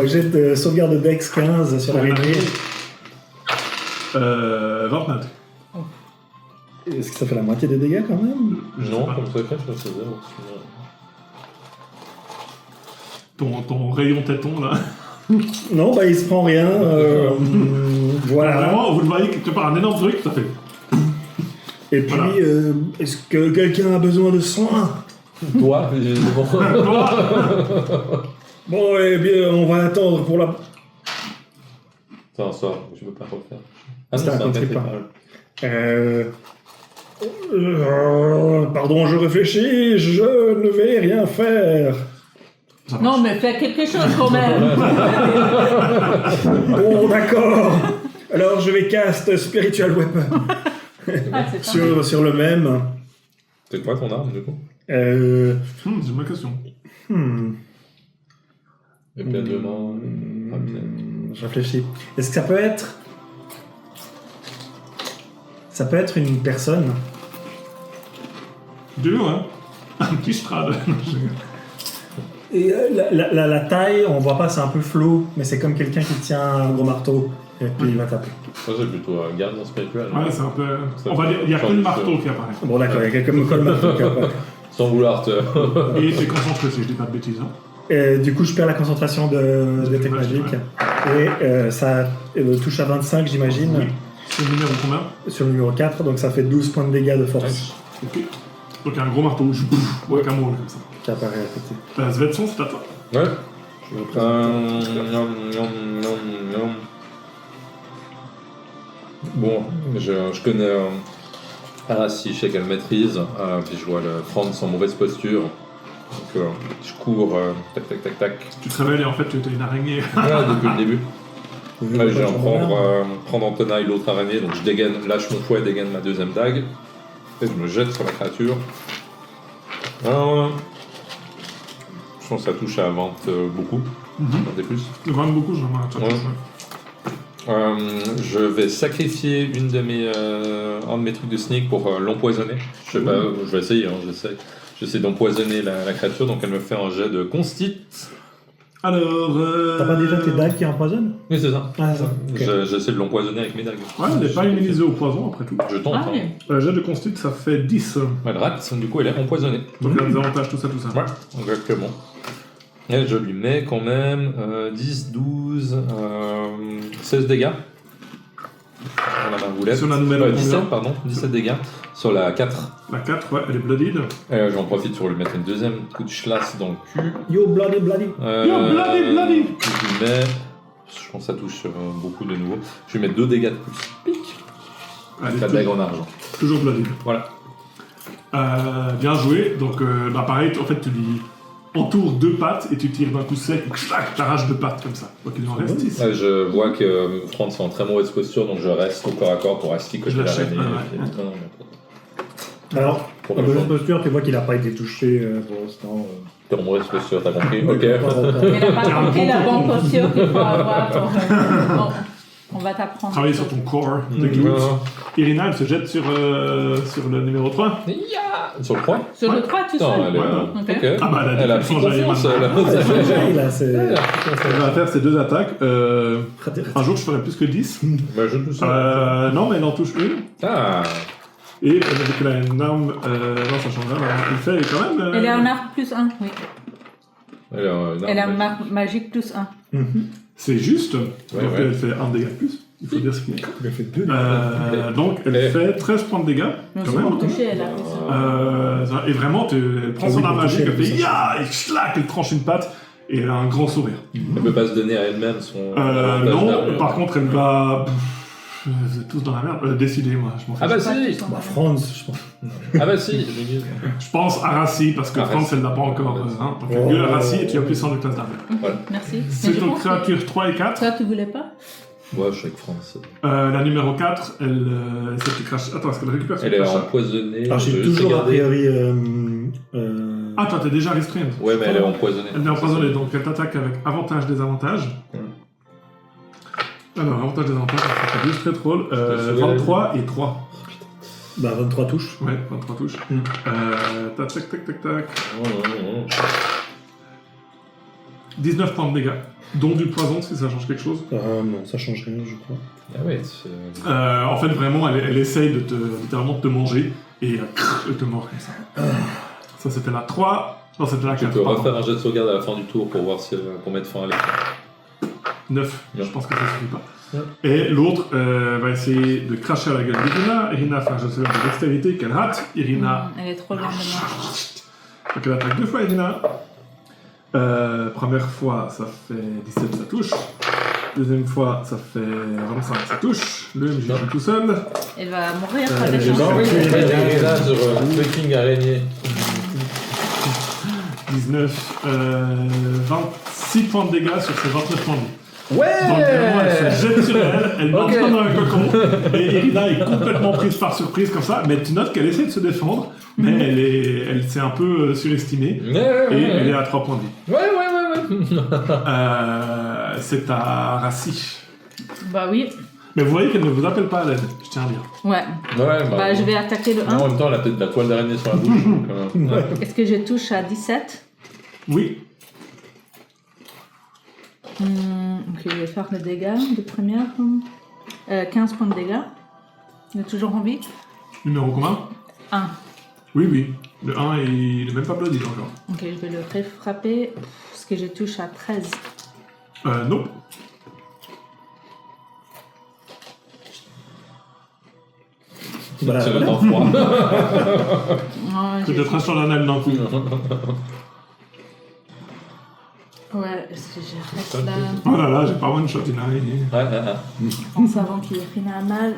jet de sauvegarde de Dex 15 sur l'araignée. 29. Est-ce que ça fait la moitié des dégâts quand même? Non, comme ça, je sais pas. Ton rayon téton, là. Non, bah il se prend rien. Voilà. Vraiment, vous le voyez quelque part, un énorme truc, ça fait. Et puis, Voilà. est-ce que quelqu'un a besoin de soins? Toi, évidemment. Bon, eh bien, on va attendre pour la... C'est un sort, je peux pas refaire. Ah C'est un maîtrise contrip, parole. Pardon, je réfléchis, je ne vais rien faire. Non, mais fais quelque chose quand même. Bon, d'accord. Alors, je vais cast Spiritual Weapon Ah, c'est ça. sur le même. C'est quoi ton arme, du coup? C'est une bonne question. Épée à deux mains, rapide. Je réfléchis. Est-ce que ça peut être... Ça peut être une personne. De loin, hein. Un petit strade. Et la taille, on voit pas, c'est un peu flou, mais c'est comme quelqu'un qui tient un gros marteau, et puis il va taper. Ça, c'est plutôt un gardien spirituel. Ouais, c'est un peu. On va dire, il n'y a que le marteau qui apparaît. Bon, d'accord, il y a quelqu'un qui colle le marteau qui apparaît. Sans vouloir te... Et t'es concentré, si je dis pas de bêtises. Hein. Et du coup, je perds la concentration de Detect Magic. Et ça touche à 25, j'imagine. Oui. C'est le numéro combien? Sur le numéro 4, donc ça fait 12 points de dégâts de force Nice. Ok. Donc un gros marteau, ouais, comme comme ça. qui apparaît à côté. Svetson, c'est à toi. Ouais. Bon, je connais Arassi, je sais qu'elle maîtrise, puis je vois le prendre sans mauvaise posture. Donc je cours, tac. Tu te réveilles et en fait tu étais une araignée. Voilà, depuis le début. Ouais, Je vais en prendre en tenaille l'autre araignée, donc je dégaine, lâche mon fouet, dégaine ma deuxième dague, et je me jette sur la créature. Je pense que ça touche à 20 beaucoup, 20 et plus. 20 beaucoup, j'en ai un. Je vais sacrifier un de mes trucs de sneak pour l'empoisonner. Je sais pas, je vais essayer, j'essaie d'empoisonner la créature, donc elle me fait un jet de constit. Alors. T'as pas déjà tes dagues qui empoisonnent? Oui, c'est ça. Ah, ça. Okay. J'essaie de l'empoisonner avec mes dagues. Ouais, elle n'est pas immunisée au poison après tout. Je tente. Ah oui. Jet de constitue, ça fait 10. Elle rate, du coup elle est empoisonnée. Donc il y a des avantages, tout ça. Ouais, exactement. Et je lui mets quand même 10, 12, 16 dégâts. On a ma roulette. Sur la nouvelle 17, pardon, 17 dégâts. Sur la 4. La 4, ouais, elle est bloodied. J'en profite pour lui mettre une deuxième coup de schlass dans le cul. Yo, bloody. Yo, bloody. Je lui mets... Je pense que ça touche beaucoup de nouveau. Je lui mets 2 dégâts de plus. Pic. La dague en argent. Toujours bloodied. Voilà. Bien joué. Donc, pareil, en fait, tu lui entoures 2 pattes et tu tires d'un coup sec, t'arraches 2 pattes comme ça. Donc il en reste 6. Je vois que Franz est en très mauvaise posture, donc je reste au corps à corps pour Asti côté l'araignée. Alors, en mauvaise posture, tu vois qu'il n'a pas été touché pour l'instant. T'es en mauvaise posture, t'as compris? Ok. Il n'a pas compris la bonne posture qu'il faut avoir. On va t'apprendre. Travailler sur ton core de glutes. Irina, elle se jette sur le numéro 3. Sur le 3 Sur le 3, tu sais. Non, elle est... Ok. Ah bah Elle a pris confiance. Elle va faire ses 2 attaques. Un jour, je ferai plus que 10. Bah, je touche ça. Non, mais elle en touche une. Ah. Et vu qu'elle a une arme... non, ça change rien. Elle fait quand même... Elle a un arc plus 1, oui. Elle a un un arc magique plus 1. C'est juste. Ouais, donc ouais. elle fait 1 dégât de plus. Il faut dire ce qu'il y a. Elle fait 2. Donc elle fait 13 points de dégâts. Mais Quand aussi même. pour toucher, elle a plus 1. Et vraiment, elle prend son arme magique, elle fait ya, et schlac, elle tranche une patte, et elle a un grand sourire. Elle peut pas se donner à elle-même son... Non, par contre, elle va. Vous êtes tous dans la merde. Décidez, moi, je m'en fiche. Ah bah si. Franz, je pense. Ah bah si. Je pense à Rassi, parce que France, elle l'a pas encore. Donc elle gueule à Rassi, et tu as plus 100 de classe d'armure. Voilà. Merci. C'est aux créatures 3 et 4. Toi, tu voulais pas? Moi, je suis avec France. La numéro 4, elle essaie de cracher. Attends, est-ce qu'elle récupère son Elle est crachat empoisonnée. Alors, j'ai je toujours sais a garder. priori. Ah, toi, t'es déjà restreint. Ouais, mais elle est empoisonnée. Elle est empoisonnée, donc elle t'attaque avec avantage, désavantage. Alors, avantage, désavantage, ça fait juste très drôle. 23 et 3. Bah, 23 touches. Ouais, 23 touches. Tac, tac, tac, tac, tac. 19 points de dégâts, dont du poison si ça change quelque chose. Non, ça change rien, je crois. Ah ouais, En fait, vraiment, elle essaye de littéralement de te manger et elle te mord comme ça. Ça, c'était la 3. Non, c'était la 4. Tu peux pardon. refaire un jet de sauvegarde à la fin du tour pour voir si pour mettre fin à l'écran. 9. Ouais. Je pense que ça suffit pas. Ouais. Et l'autre va essayer de cracher à la gueule d'Irina. Irina fait un jet de sauvegarde de dextérité qu'elle rate. Irina. Elle est trop loin de moi. Donc elle attaque 2 fois, Irina. Première fois, ça fait 17, ça touche. Deuxième fois, ça fait 25, ça touche. Le MJ joue tout seul. Elle va mourir. j'ai pas envie. Là, sur fucking araignée. 19, 26 points de dégâts sur ses 29 points de vie. Ouais. Donc vraiment, elle se jette sur elle marche comme dans un cocon. Et Irina est complètement prise par surprise comme ça. Mais tu notes qu'elle essaie de se défendre, mais elle s'est un peu surestimée. Et elle est à 3 points de vie. Ouais. C'est à Rassi. Bah oui. Mais vous voyez qu'elle ne vous appelle pas à l'aide, je tiens à dire. Ouais. Bah, je vais attaquer le 1. En même temps, elle a peut-être de la toile d'araignée sur la bouche. Donc, Est-ce que je touche à 17? Oui. Ok, je vais faire le dégât de première. 15 points de dégâts. Il est toujours en vie? Numéro combien? 1. Oui. Le 1, il est même pas bloody encore. Ok, je vais le frapper. Est-ce que je touche à 13? Non. Bah, c'est le temps froid. Non, Tu te traces sur l'anal d'un coup. Ouais, est-ce que je reste là Oh là là, j'ai pas one shot une araignée. en savant qu'il est fini à mal?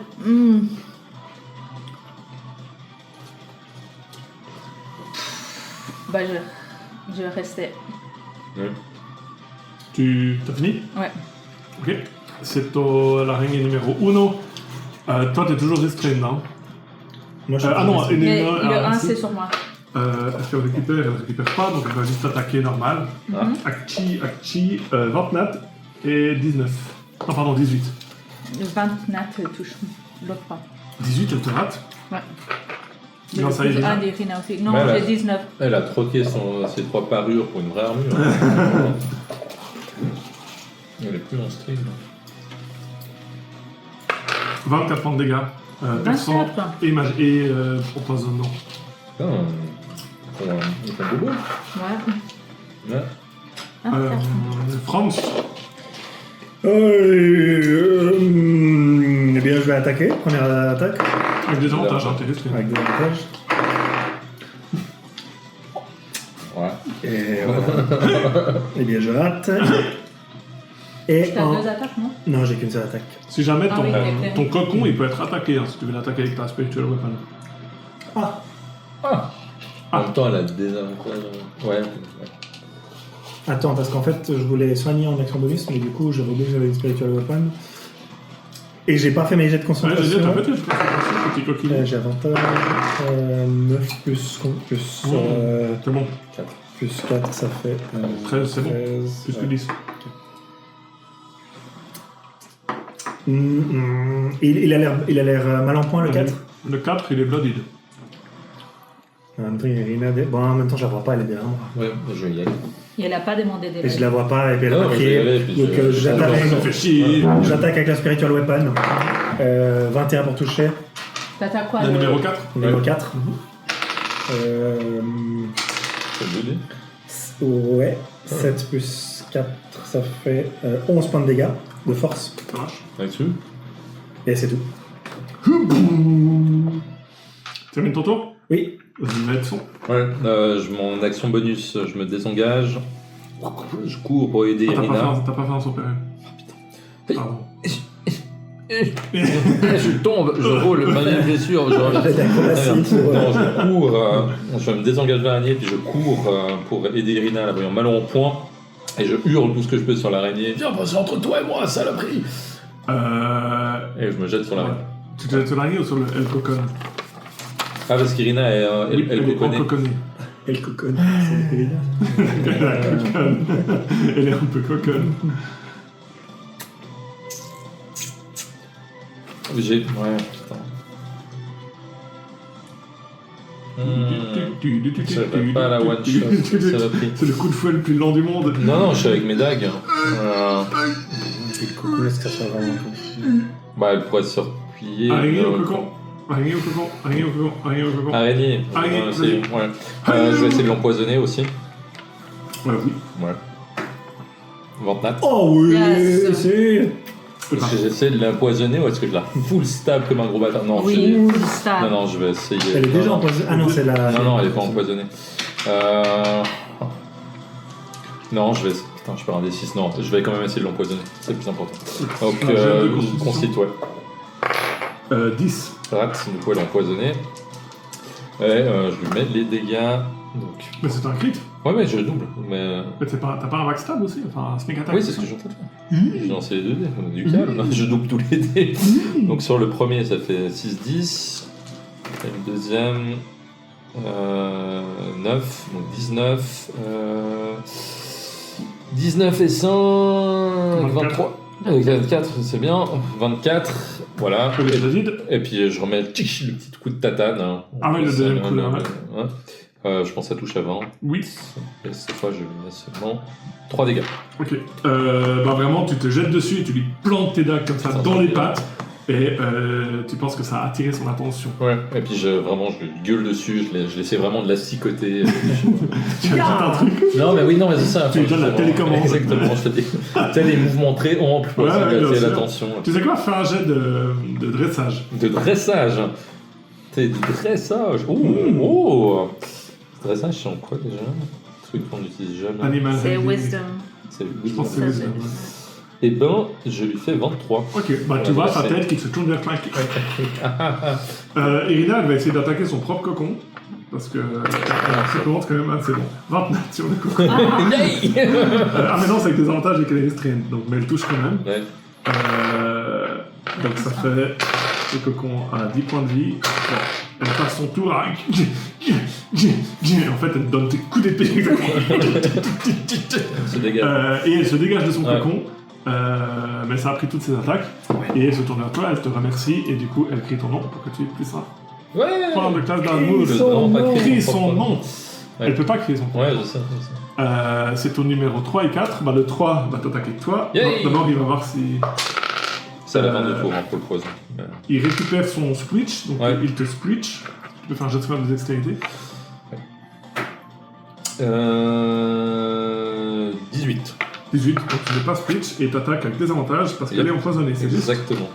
Bah, je vais rester. Tu t'as fini? Ouais. Ok. C'est l'araignée numéro 1. Toi, t'es toujours restreint, non? moi, je Ah non, Mais le 1, c'est sur moi. Est-ce qu'elle récupère? Elle récupère pas, donc elle va juste attaquer normal. Acti, 20 nat et 19. Non, pardon, 18. Le 20 nat touche l'autre pas. 18, elle te rate? Ouais. Non, ça y est. Ah, d'Irina aussi. Non, Voilà. j'ai 19. Elle a troqué ses 3 parures pour une vraie armure. Elle est plus en stream. 24 points de dégâts. Perçant 24. et empoisonnement. Putain, ils font bobo. Ouais. Ouais. Ah, quatre. France, Eh bien, je vais attaquer. Première attaque. avec des avantages, hein, t'es restreint. Avec des avantages. Ouais. Et voilà. Eh bien, je rate. Et T'as 2 attaques, non? Non, j'ai qu'une seule attaque. Si jamais Ah oui, ok. ton cocon, il peut être attaqué, hein, si tu veux l'attaquer avec ta spiritual weapon. En même temps, elle a des avantages. Ouais. Attends, parce qu'en fait, je voulais soigner en action bonus, mais du coup, j'avais oublié que j'avais une spiritual weapon. Et j'ai pas fait mes jets de Ouais, concentration. j'ai dit, t'as fait tes concentration, petit coquin. J'ai avantage 9 plus C'est bon, plus 4, ça fait 13, c'est bon. 13, Plus que ouais. 10. Il a l'air mal en point, le 4. Le 4, il est blooded. En même temps, Irina... Bon, en même temps, je la vois pas, elle est derrière moi. Ouais, je vais y aller. Et elle n'a pas demandé Et d'aide. je la vois pas, et puis elle a Non, pas mais je vais y aller, crié. puis Donc Ça fait chier. j'attaque avec la Spiritual Weapon. 21 pour toucher. T'attaques quoi Le numéro 4. Numéro 4. C'est bloodé. Ouais. 7 plus 4, ça fait 11 points de dégâts de force. Ça marche. Là-dessus. Et c'est tout. Termine ton tour. Oui. Vas-y, mets le son. Ouais, mon action bonus, je me désengage. Je cours pour aider Irina. T'as pas fait un saut péril. Pardon. Je tombe, je roule, ma blessure. D'acrobatie Non, pour... je cours, je me désengage de l'araignée, puis je cours pour aider Irina, la voyant mal en point, et je hurle tout ce que je peux sur l'araignée. Viens passer entre toi et moi, saloperie! Et je me jette sur l'araignée. Tu te jettes sur l'araignée ou sur le cocon? Ah, parce qu'Irina, Oui, elle est coconnée. coconnée. Et le cocon, c'est Irina. Elle est un peu coconne. Ouais, putain. J'avais pas la one shot, saloperie. C'est le coup de fouet le plus lent du monde. Non, je suis avec mes dagues. Et le cocon, est-ce que ça sera vraiment tout? Bah, elle pourrait se replier. Araignée au cocon. Araignée au cocon. Araignée au cocon. Araignée au cocon. Araignée. Araignée, Ouais, vas-y. ouais. Je vais essayer de l'empoisonner aussi. Ouais, oui. Ouais. Vente-nat. Oh oui, Yes. c'est... Est-ce que j'essaie de l'empoisonner ou est-ce que je la full stab comme un gros bâtard? Non, Oui, full stab. non, je vais essayer. Elle est déjà Non, empoisonnée. Ah non, c'est la... Non, elle est pas empoisonnée. Non, je vais. Putain, je perds un D6. Non, je vais quand même essayer de l'empoisonner. C'est le plus important. Donc, Un jet de constitution. concite, ouais. 10. Rate, du coup, elle est empoisonnée. Et je lui mets les dégâts. Donc. Mais c'est un crit. Ouais, je double. Mais. Mais t'as pas un backstab aussi? Enfin, un sneak attack. Oui, c'est ce que je suis en train de faire. J'ai lancé les 2 dés, on a du calme. Je double tous les dés. Donc sur le premier, ça fait 6-10. Et le deuxième, 9, donc 19. 19 et 5, 23. 24, c'est bien. 24, voilà. Le David. Et puis je remets le petit coup de tatane. Hein. Ah ouais, le deuxième coup, là, ouais. Hein. Je pense que ça touche à 20. Oui. Et cette fois, je lui mets seulement 3 dégâts. Ok. Bah vraiment, tu te jettes dessus et tu lui plantes tes dagues comme ça dans les pattes. Et tu penses que ça a attiré son attention. Ouais. Et puis je lui gueule dessus, je l'essaie vraiment de la cicoter. Tu as fait un truc. Non, mais oui, non, mais c'est ça. Tu lui donnes la télécommande. Exactement, je te dis. Tu as des mouvements très amples pour Ouais, attirer bien sûr. l'attention. Tu sais quoi? Fais un jet de dressage. De dressage. T'es du dressage. Oh. Dressage, c'est en quoi déjà? Un truc qu'on n'utilise jamais. Animal. C'est handling. Wisdom. C'est Je pense que c'est Ça, wisdom. Et ben, je lui fais 23. Ok, bah tu Ouais, vois sa c'est- tête qui se tourne vers Clank. Irina, elle va essayer d'attaquer son propre cocon. Parce que ça commence quand même assez bon. 29 sur le cocon. Yay. Ah mais non, c'est avec des avantages et qu'elle est restreinte. Donc, mais elle touche quand même. Ouais. Donc ça fait le cocon à 10 points de vie. Bon, elle passe son tour à... En fait, elle donne des coups d'épée. Se dégage. Et elle se dégage de son Ouais. cocon. Mais ça a pris toutes ses attaques. Et elle se tourne vers toi, elle te remercie. Et du coup, elle crie ton nom pour que tu puisses Ouais. prendre le classe d'Armoud. Non, pas crier Crie son son propre nom. Ouais. Elle peut pas crier son nom. Ouais, je sais. C'est ton numéro 3 et 4. Bah, le 3 va t'attaquer avec toi. Yay. D'abord, il va voir si... C'est à la fin de tour pour le poison. Ouais. Il récupère son squitch, donc Ouais. il te squitch. Tu peux faire un jet de sauvegarde de dextérité. 18. 18, donc tu n'es pas squitch et t'attaques avec des avantages parce qu'elle est empoisonnée, c'est juste. Exactement.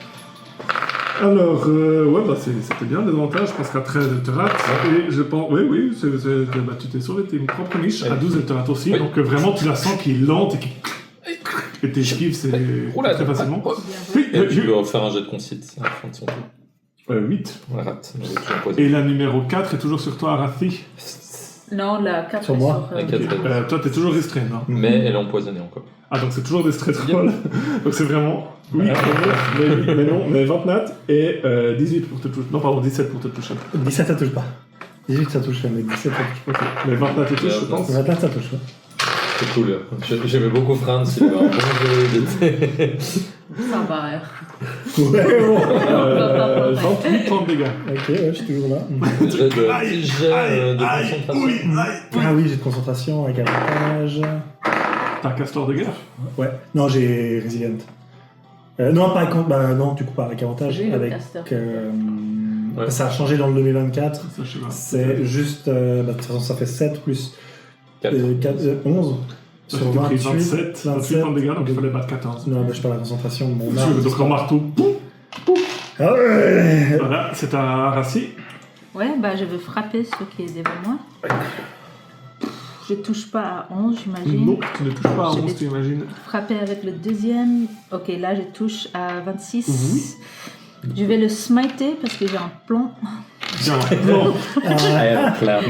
Alors, ouais, bah c'était bien des avantages parce qu'à 13 elle te rate. Et je pense, oui, bah, tu t'es sauvé tes propres niches. À 12 elle te rate aussi, Oui. donc vraiment tu la sens qui est lente et qui. Et t'esquives, c'est Oula, très facilement. ouais. Oui, Et je dois faire un jet de concite à la fin de son tour. 8. On la rate. Elle est toujours empoisonnée. Et la numéro 4 est toujours sur toi, Arathi. Non, la 4 Sur est moi. La 4. Toi, t'es toujours restreint, hein. Mais elle est empoisonnée encore. Ah, donc c'est toujours des straight rolls. Donc c'est vraiment. Oui, mais non, mais 20 nat et 18 pour te toucher. Non, pardon, 17 pour te toucher. 17 ça touche pas. 18 ça touche, mais 17 ça touche pas. Mais 20 nat te touche, je pense. 24 ça touche pas. C'est cool. J'aimais beaucoup Franz, il avait un bon jeu. Ça va. Ouais, bon. 28, 30 dégâts. Ok, ouais, je suis toujours là. Jet de concentration. Ah oui, j'ai de concentration avec avantage. T'as un castor de guerre. Ouais, non, j'ai Resilient. Non, pas avec, non, du coup, pas avec avantage. J'ai le Avec, caster. Ouais. Ça a changé dans le 2024. Ça, je sais pas. C'est juste. De toute façon, ça fait 7 plus 4. 11. Ça Sur fait pris 28, 27, 28 points de dégâts, donc il fallait battre 14. Non, bah, je perds la concentration de mon Tu arme. veux donc en marteau. Ah ouais. Voilà, c'est à Rassi. Ouais, bah je veux frapper ce qui est devant moi. Je touche pas à 11, j'imagine. Non, tu ne touches pas à J'ai 11, des- tu imagines. Frapper avec le deuxième. Ok, là je touche à 26. Je vais le smiter parce que j'ai un plomb. Tiens, non. I have a plan.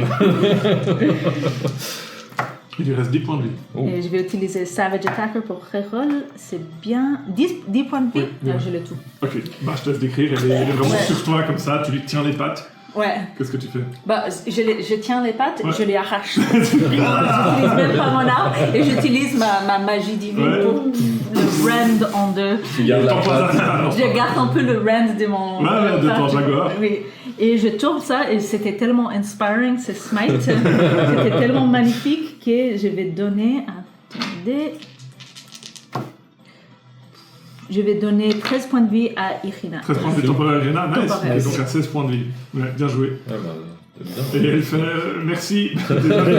Il lui reste 10 points de vie. Oh. Et je vais utiliser Savage Attacker pour reroll. C'est bien. 10 points de vie. Oui, Ah, j'ai le tout. Ok, bah je te laisse décrire, elle est vraiment Ouais. sur toi comme ça, tu lui tiens les pattes. Ouais. Qu'est-ce que tu fais? Bah, je tiens les pattes, Ouais. je les arrache. J'utilise même pas mon arme et j'utilise ma magie divine Ouais. pour le rend en deux. Tu gardes la T'empoisonnes patte. la- non, Je garde un peu le rend de mon. Ouais, de ton jaguar. Oui. Et je tourne ça et c'était tellement inspiring ce smite. C'était tellement magnifique que je vais donner. Attendez. Je vais donner 13 points de vie à Irina. 13 points de vie temporaire, Irina, nice. Temporaire. Et donc à 16 points de vie. Ouais, bien joué. Ouais, bah, c'est Et bien. elle fait merci. Désolé.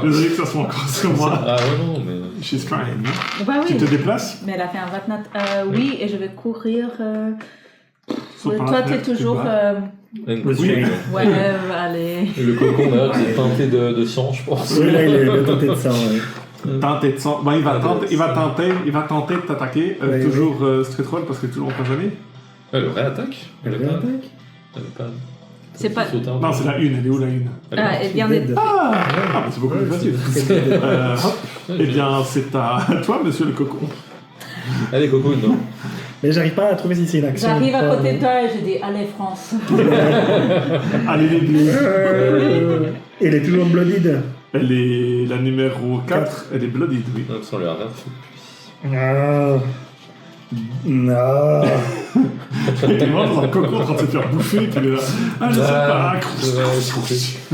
Désolé que ça soit encore sur moi. Ah ouais, non, mais. She's trying. Bah Tu oui. te déplaces? Mais elle a fait un 29. Oui, et je vais courir. Saute par la Toi, t'es fenêtre, tu toujours. te bats. Oui. Ouais, allez. Et le cocon, là, c'est teinté de sang, je pense. Oui, là, il est tenté de ça. Ouais. Tenter de sang. Bon, il va tenter de t'attaquer. Ouais, Toujours street roll parce que toujours empoisonné. Elle réattaque. Elle est pas. réattaque. Elle est pas. C'est pas- Non, c'est la une. Elle est où la une? Ah, elle vient d'être. Ah, bah, c'est beaucoup plus facile. Hop. Eh bien, c'est à toi, monsieur le cocon. Allez, cocoon, non? Mais j'arrive pas à trouver si c'est une action. J'arrive ou à pas. côté de toi et je dis allez France. Allez, les bleus. Elle est toujours bloodied. Elle est la numéro 4. Elle est bloodied, oui. Non, parce qu'on lui a rien fait. Ah. Non. Il est mort dans un cocon en train de se faire bouffer. Puis il est là. Ah, je sais pas.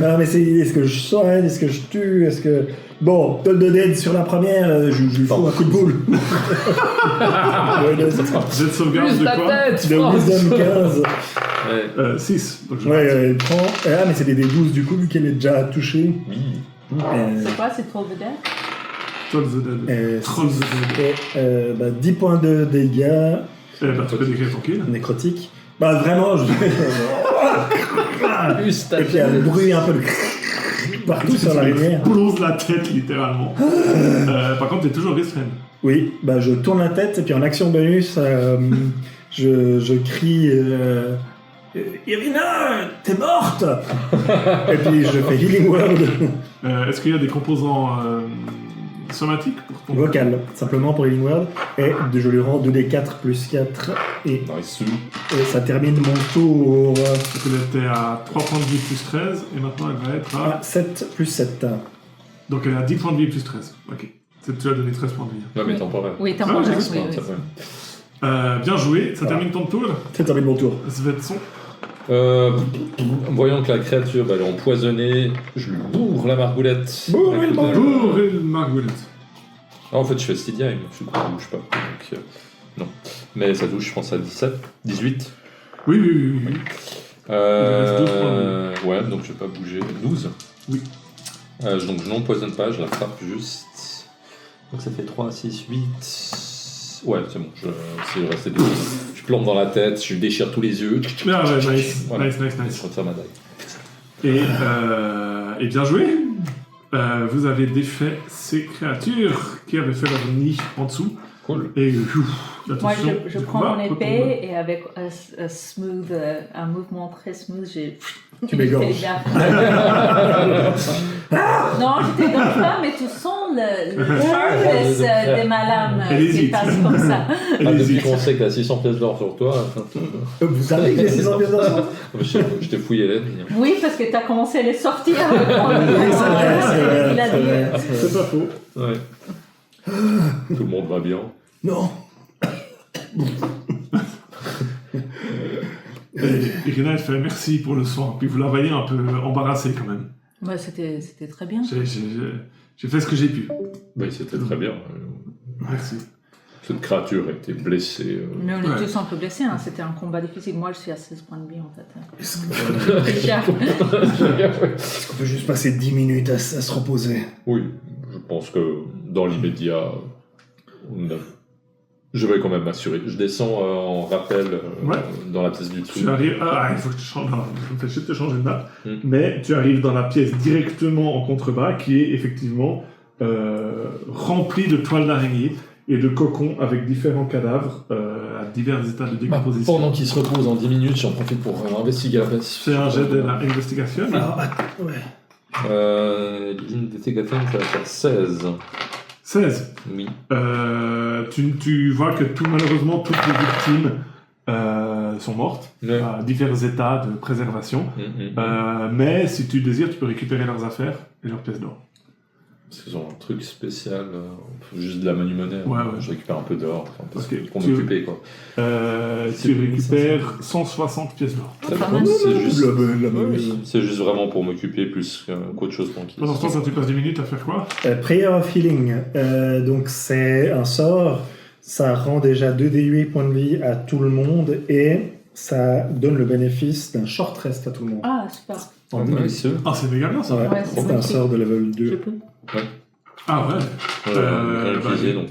Non, mais est-ce que je soigne? Est-ce que je tue? Est-ce que. Bon, Toll de Dead sur la première, je lui fous un coup de boule. Ouais, non, c'est- Jet de sauvegarde Plus de la quoi? tête! de Wisdom 15. Ouais. 6. Donc je Ouais, elle prend. Ah, mais c'est des D12 du coup, vu qu'elle est déjà touchée. Oui. C'est quoi, c'est trop de death? Troll the Dead. Troll the Dead. Et 10 points de dégâts Eh ben, tu peux décrire ton kill. nécrotiques. Bah, vraiment, je. Plus ta Et puis elle bruit un peu de partout sur la rivière. Explose la tête, littéralement. Par contre, t'es toujours restrained. Oui, bah je tourne la tête et puis en action bonus, je crie Irina, t'es morte. Et puis je fais Healing Word Est-ce qu'il y a des composants somatiques pour ton vocal, simplement pour Healing Word. Et je lui rends 2d4 plus 4 et Nice. ça termine mon tour. Parce qu'elle était à 3 points de vie plus 13, et maintenant elle va être à... 7 plus 7. Donc elle est à 10 points de vie plus 13. Ok. Tu as donné 13 points de vie. Non, mais temporaire. Oui, Ah, temporaire. j'ai Oui, vu oui, Ça, oui. ouais. Bien joué, ça Voilà. termine ton tour. Ça termine mon tour. Svetson. Voyant que la créature elle est empoisonnée, je lui bourre la margoulette. Bourrez le Avec margoulette. Pour une margoulette. Ah, en fait, je fais Stidia, je ne bouge pas. Donc, non. Mais ça touche, je pense, à 17, 18. Oui, oui, oui, oui. reste 12 points Ouais, donc je vais pas bouger. 12. Oui. Donc je n'empoisonne pas, je la frappe juste. Donc ça fait 3, 6, 8. Ouais, c'est bon, c'est resté 2. Je plombe dans la tête, je lui déchire tous les yeux. Ah ouais, nice, Voilà. nice, nice, Je nice. retire ma dague. Et bien joué. Vous avez défait ces créatures qui avaient fait leur nid en dessous. Cool. Et Moi, attention, je du prends combat, mon retourne. épée et avec un mouvement très smooth, j'ai. Tu m'égorges. Non, je t'égorge pas, mais tu sens le sharpness de ma lame Allez-y. qui passe comme ça. Depuis qu'on sait que t'as 600 pièces d'or sur toi, Vous savez que j'ai 600 pièces d'argent. je t'ai fouillé l'ennemi. Oui, parce que tu as commencé à les sortir. Oui, c'est vrai, Il a c'est dit. vrai. C'est pas faux. Ouais. Tout le monde va bien. Non. Et Irina, elle fait merci pour le soin. Puis vous la voyez un peu embarrassée quand même. Ouais, c'était très bien. J'ai fait ce que j'ai pu. Oui, c'était très bien. Merci. Cette créature a été blessée. Mais on est Ouais. tous un peu blessés, hein. C'était un combat difficile. Moi, je suis à 16 points de vie en fait. Est-ce qu'on peut juste passer 10 minutes à se reposer? Oui, je pense que dans l'immédiat, je vais quand même m'assurer. Je descends en rappel Ouais. dans la pièce du dessous. Tu arrives. Ah, il faut que tu changes. Non, je me fais chier de te changer de map. Mm. Mais tu arrives dans la pièce directement en contrebas qui est effectivement remplie de toiles d'araignée et de cocons avec différents cadavres à divers états de décomposition. Pendant qu'il se repose en 10 minutes, j'en profite pour investiguer la pièce. C'est un jet de la investigation. Alors, ouais. L'investigation, ça va faire 16. 16. Oui. Tu vois que malheureusement toutes les victimes sont mortes Ouais. à divers états de préservation. Mm. Mais si tu désires, tu peux récupérer leurs affaires et leurs pièces d'or. Ils ont un truc spécial, juste de la monnaie. Ouais. Je récupère un peu d'or, parce Ok. que pour Tu- m'occuper, quoi. Tu récupères 160 pièces d'or. Pas mal. C'est juste... Oui. C'est juste vraiment pour m'occuper plus qu'autre chose tranquille. Pendant ce temps, ça tu passes 10 minutes à faire quoi? Prayer of Healing. Donc, c'est un sort. Ça rend déjà 2d8 points de vie à tout le monde et ça donne le bénéfice d'un short rest à tout le monde. Ah, super. En Ouais, 10 minutes. c'est eux. Ah, c'est méga bien ça. Ouais, Ouais, c'est c'est un bon. sort de level Je 2. peux. Ah ouais. J'ai utilisé, donc...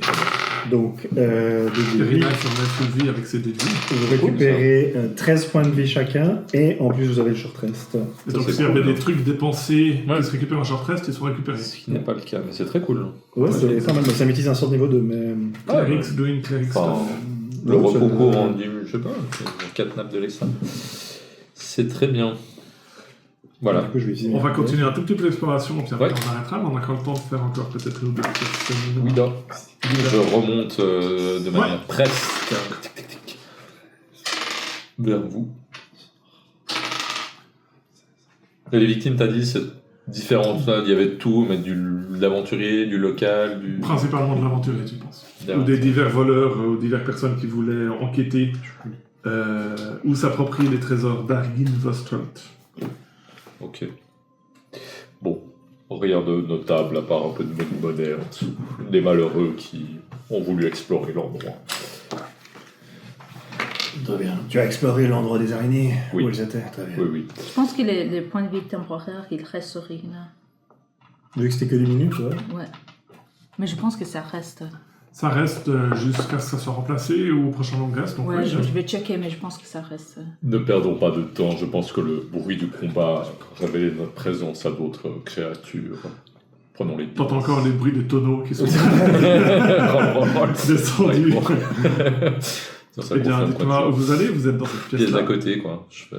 Donc, Irina 2d8. sur mettre une vie avec ses débuts. Vous récupérez 13 points de vie chacun et en plus vous avez le short rest. Et donc c'est s'il y avait cool, des trucs dépensés Ouais. qui se récupèrent en short rest, ils sont récupérés. Ce qui n'est pas le cas, mais c'est très cool. Ouais, c'est pas mal. Ça m'utilise un sort niveau 2, mais. Clerics doing clerics Enfin, stuff. le Ouais, ça- repos rendu, je sais pas, 4 nappes de l'extra. C'est très bien. Voilà. Du coup, je vais utiliser On va mes- continuer un tout petit peu l'exploration, puis après Ouais. on arrêtera, mais on a encore le temps de faire encore peut-être une ou deux petites Oui, là. Je remonte de manière presque vers vous. Et les victimes, t'as dit, c'est différent. Il y avait tout, mais de l'aventurier, du local, du... Principalement de l'aventurier, tu penses. Ou des divers voleurs, ou diverses personnes qui voulaient enquêter ou s'approprier les trésors d'Argyn Vostralt. Ok. Bon, rien de notable à part un peu de monnaie en dessous. Des malheureux qui ont voulu explorer l'endroit. Très bien. Tu as exploré l'endroit des araignées Oui. où elles étaient. Très bien. Oui, oui. Je pense que les points de vie temporaires, ils restent sur Irina. Vu que c'était que 10 minutes, ouais. Ouais. Mais je pense que ça reste. Ça reste jusqu'à ce que ça soit remplacé ou au prochain long rest. Donc Ouais, oui, je vais checker, mais je pense que ça reste. Ne perdons pas de temps. Je pense que le bruit du combat a révélé notre présence à d'autres créatures. Prenons les t'entends encore les bruits des tonneaux qui sont descendus. descendus. Ça, ça Eh bien, confirme dites-moi quoi où que vous allez, vous êtes dans cette pièce pièce-là. d'à côté, quoi. Je fais...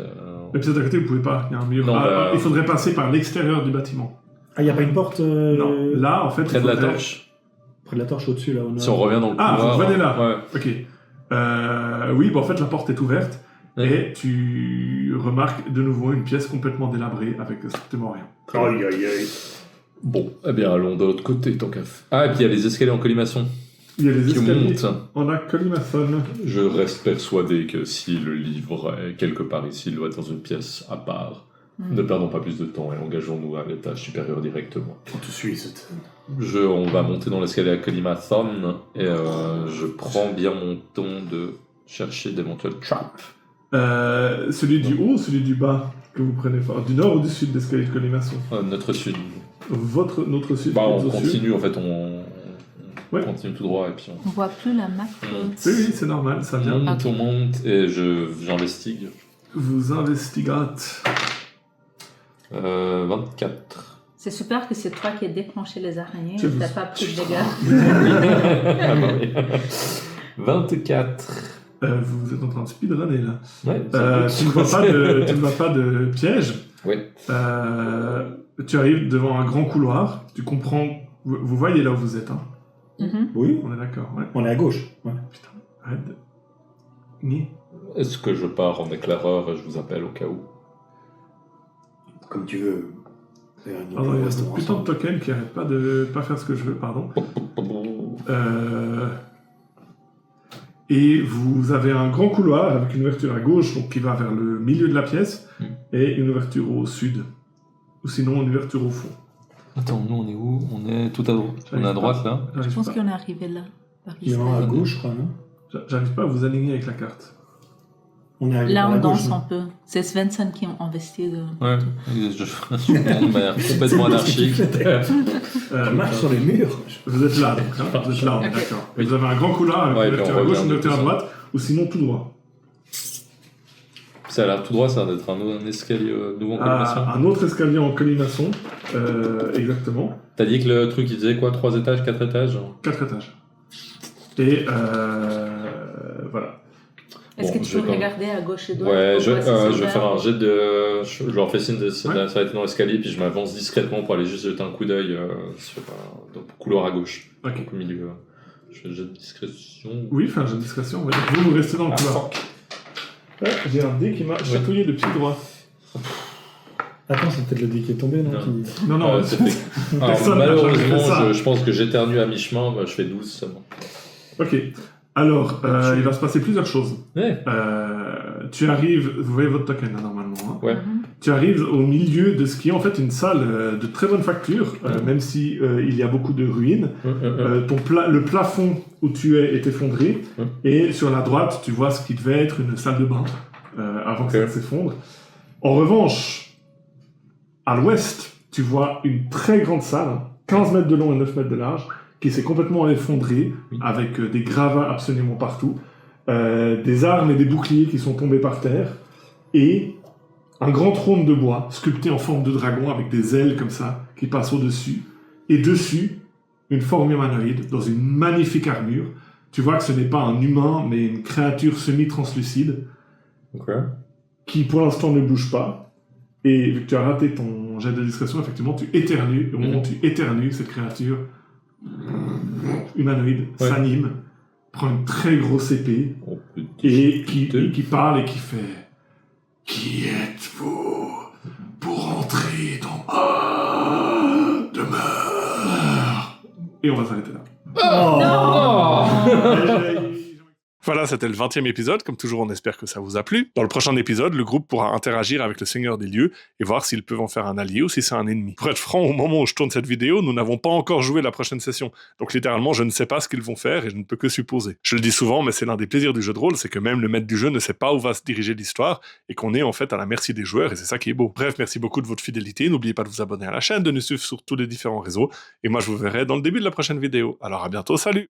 La pièce d'à côté, vous pouvez pas, il y a un mur. Non, Ah, bah- il faudrait passer par l'extérieur du bâtiment. Ah, il n'y a pas une porte Non, là, en fait, Près il de la faudrait- torche. près de la torche au-dessus, là. Si on revient dans le Ah, couloir... vous revenez là. Ouais. Ok. Oui, bah, en fait, la porte est ouverte Ouais. et tu remarques de nouveau une pièce complètement délabrée avec strictement rien. Aïe, aïe, aïe. Bon, eh bien, allons de l'autre côté, tant qu'à faire. Ah, et puis il y a les escaliers en colimaçon Il y a les qui escaliers. montent. On a Colimathon. Je reste persuadé que si le livre est quelque part ici, il doit être dans une pièce à part. Ne perdons pas plus de temps et engageons-nous à l'étage supérieur directement. On te suit, cette... On va monter dans l'escalier à Colimathon et je prends bien mon temps de chercher d'éventuelles traps. Celui du haut ou celui du bas que vous prenez enfin, du nord ou du sud d'escalier de Colimathon Notre sud. Notre sud. Bah, on notre sud. continue, en fait, on Ouais. continue tout droit et puis on On voit plus la map. monte. Oui, oui, c'est normal, ça vient. On monte et j'investigue. Vous investigate. 24. C'est super que c'est toi qui as déclenché les araignées. C'est T'as vous. pas pris de dégâts. Ah bah oui. 24. Vous êtes en train de speedrunner là. Ouais, Tu ne vois pas de piège. Oui. Tu arrives devant un grand couloir. Tu comprends. Vous voyez là où vous êtes. Hein. Mhm. Oui, On est d'accord. Ouais. on est à gauche. Ouais. Putain, arrête de. Ni. Est-ce que je pars en éclaireur et je vous appelle au cas où? Comme tu veux. Pardon, il y a ce putain de token qui arrête pas de pas faire ce que je veux, pardon. Et vous avez un grand couloir avec une ouverture à gauche, donc qui va vers le milieu de la pièce, et une ouverture au sud. Ou sinon une ouverture au fond. Attends, nous on est où? On est tout à droite. On est à droite là. Je pense qu'on est arrivé là. par Il y en a à gauche, je crois, non? J'arrive pas à vous aligner avec la carte. On est arrivé Là, par on la danse gauche, un peu. C'est Svensson qui a investi de... Ouais. Je de manière complètement anarchique. Marche sur les murs. Vous êtes là, donc. Hein, vous êtes là, on est Ok. d'accord. Et vous avez un grand couloir avec Ouais, une ouverture puis on à gauche, revient une de ouverture à tout ça. droite, ou sinon tout droit. Ça a l'air tout droit, ça a l'air d'être un escalier nouveau en coloration. Un autre escalier en colimaçon, exactement. T'as dit que le truc il faisait quoi? 3 étages, 4 étages? 4 étages. Et voilà. Est-ce Bon, que tu je vais peux quand- regarder à gauche et droite Ouais, pour je voir si c'est vais ouvert? faire un jet de. Je leur fais signe de Ouais. s'arrêter dans l'escalier, puis je m'avance discrètement pour aller juste jeter un coup d'œil sur le couloir à gauche. Ok. Donc au milieu. Je fais un jet de discrétion. Oui, enfin, j'ai une discrétion. Ouais. Donc, vous restez dans le couloir. Ouais, j'ai un dé qui m'a chatouillé de pied droit. Attends, c'est peut-être le dé qui est tombé, non? Non. Qui- Non, non, c'est fait. Alors, Personne n'a jamais fait malheureusement, ça. je pense que j'éternue à mi-chemin, bah, je fais 12 seulement. Ok. Alors, il va se passer plusieurs choses. Ouais. Tu arrives, vous voyez votre token là, normalement. Hein. Ouais. Mhm. Tu arrives au milieu de ce qui est en fait une salle de très bonne facture, même si il y a beaucoup de ruines. Le plafond où tu es est effondré, et sur la droite, tu vois ce qui devait être une salle de bain avant que ça s'effondre. En revanche, à l'ouest, tu vois une très grande salle, 15 mètres de long et 9 mètres de large, qui s'est complètement effondrée, avec des gravats absolument partout, des armes et des boucliers qui sont tombés par terre, et un grand trône de bois, sculpté en forme de dragon, avec des ailes comme ça, qui passent au-dessus, et dessus, une forme humanoïde, dans une magnifique armure. Tu vois que ce n'est pas un humain, mais une créature semi-translucide, Ok. qui pour l'instant ne bouge pas. Et vu que tu as raté ton jet de discrétion, effectivement, tu éternues. Et au moment où tu éternues, cette créature humanoïde s'anime, prend une très grosse épée, Oh, et qui parle et qui fait « Qui êtes-vous pour entrer dans ma demeure ?» Et on va s'arrêter là. Voilà, c'était le 20e épisode. Comme toujours, on espère que ça vous a plu. Dans le prochain épisode, le groupe pourra interagir avec le Seigneur des lieux et voir s'ils peuvent en faire un allié ou si c'est un ennemi. Pour être franc, au moment où je tourne cette vidéo, nous n'avons pas encore joué la prochaine session. Donc littéralement, je ne sais pas ce qu'ils vont faire et je ne peux que supposer. Je le dis souvent, mais c'est l'un des plaisirs du jeu de rôle, c'est que même le maître du jeu ne sait pas où va se diriger l'histoire et qu'on est en fait à la merci des joueurs et c'est ça qui est beau. Bref, merci beaucoup de votre fidélité. N'oubliez pas de vous abonner à la chaîne, de nous suivre sur tous les différents réseaux et moi je vous verrai dans le début de la prochaine vidéo. Alors à bientôt, salut!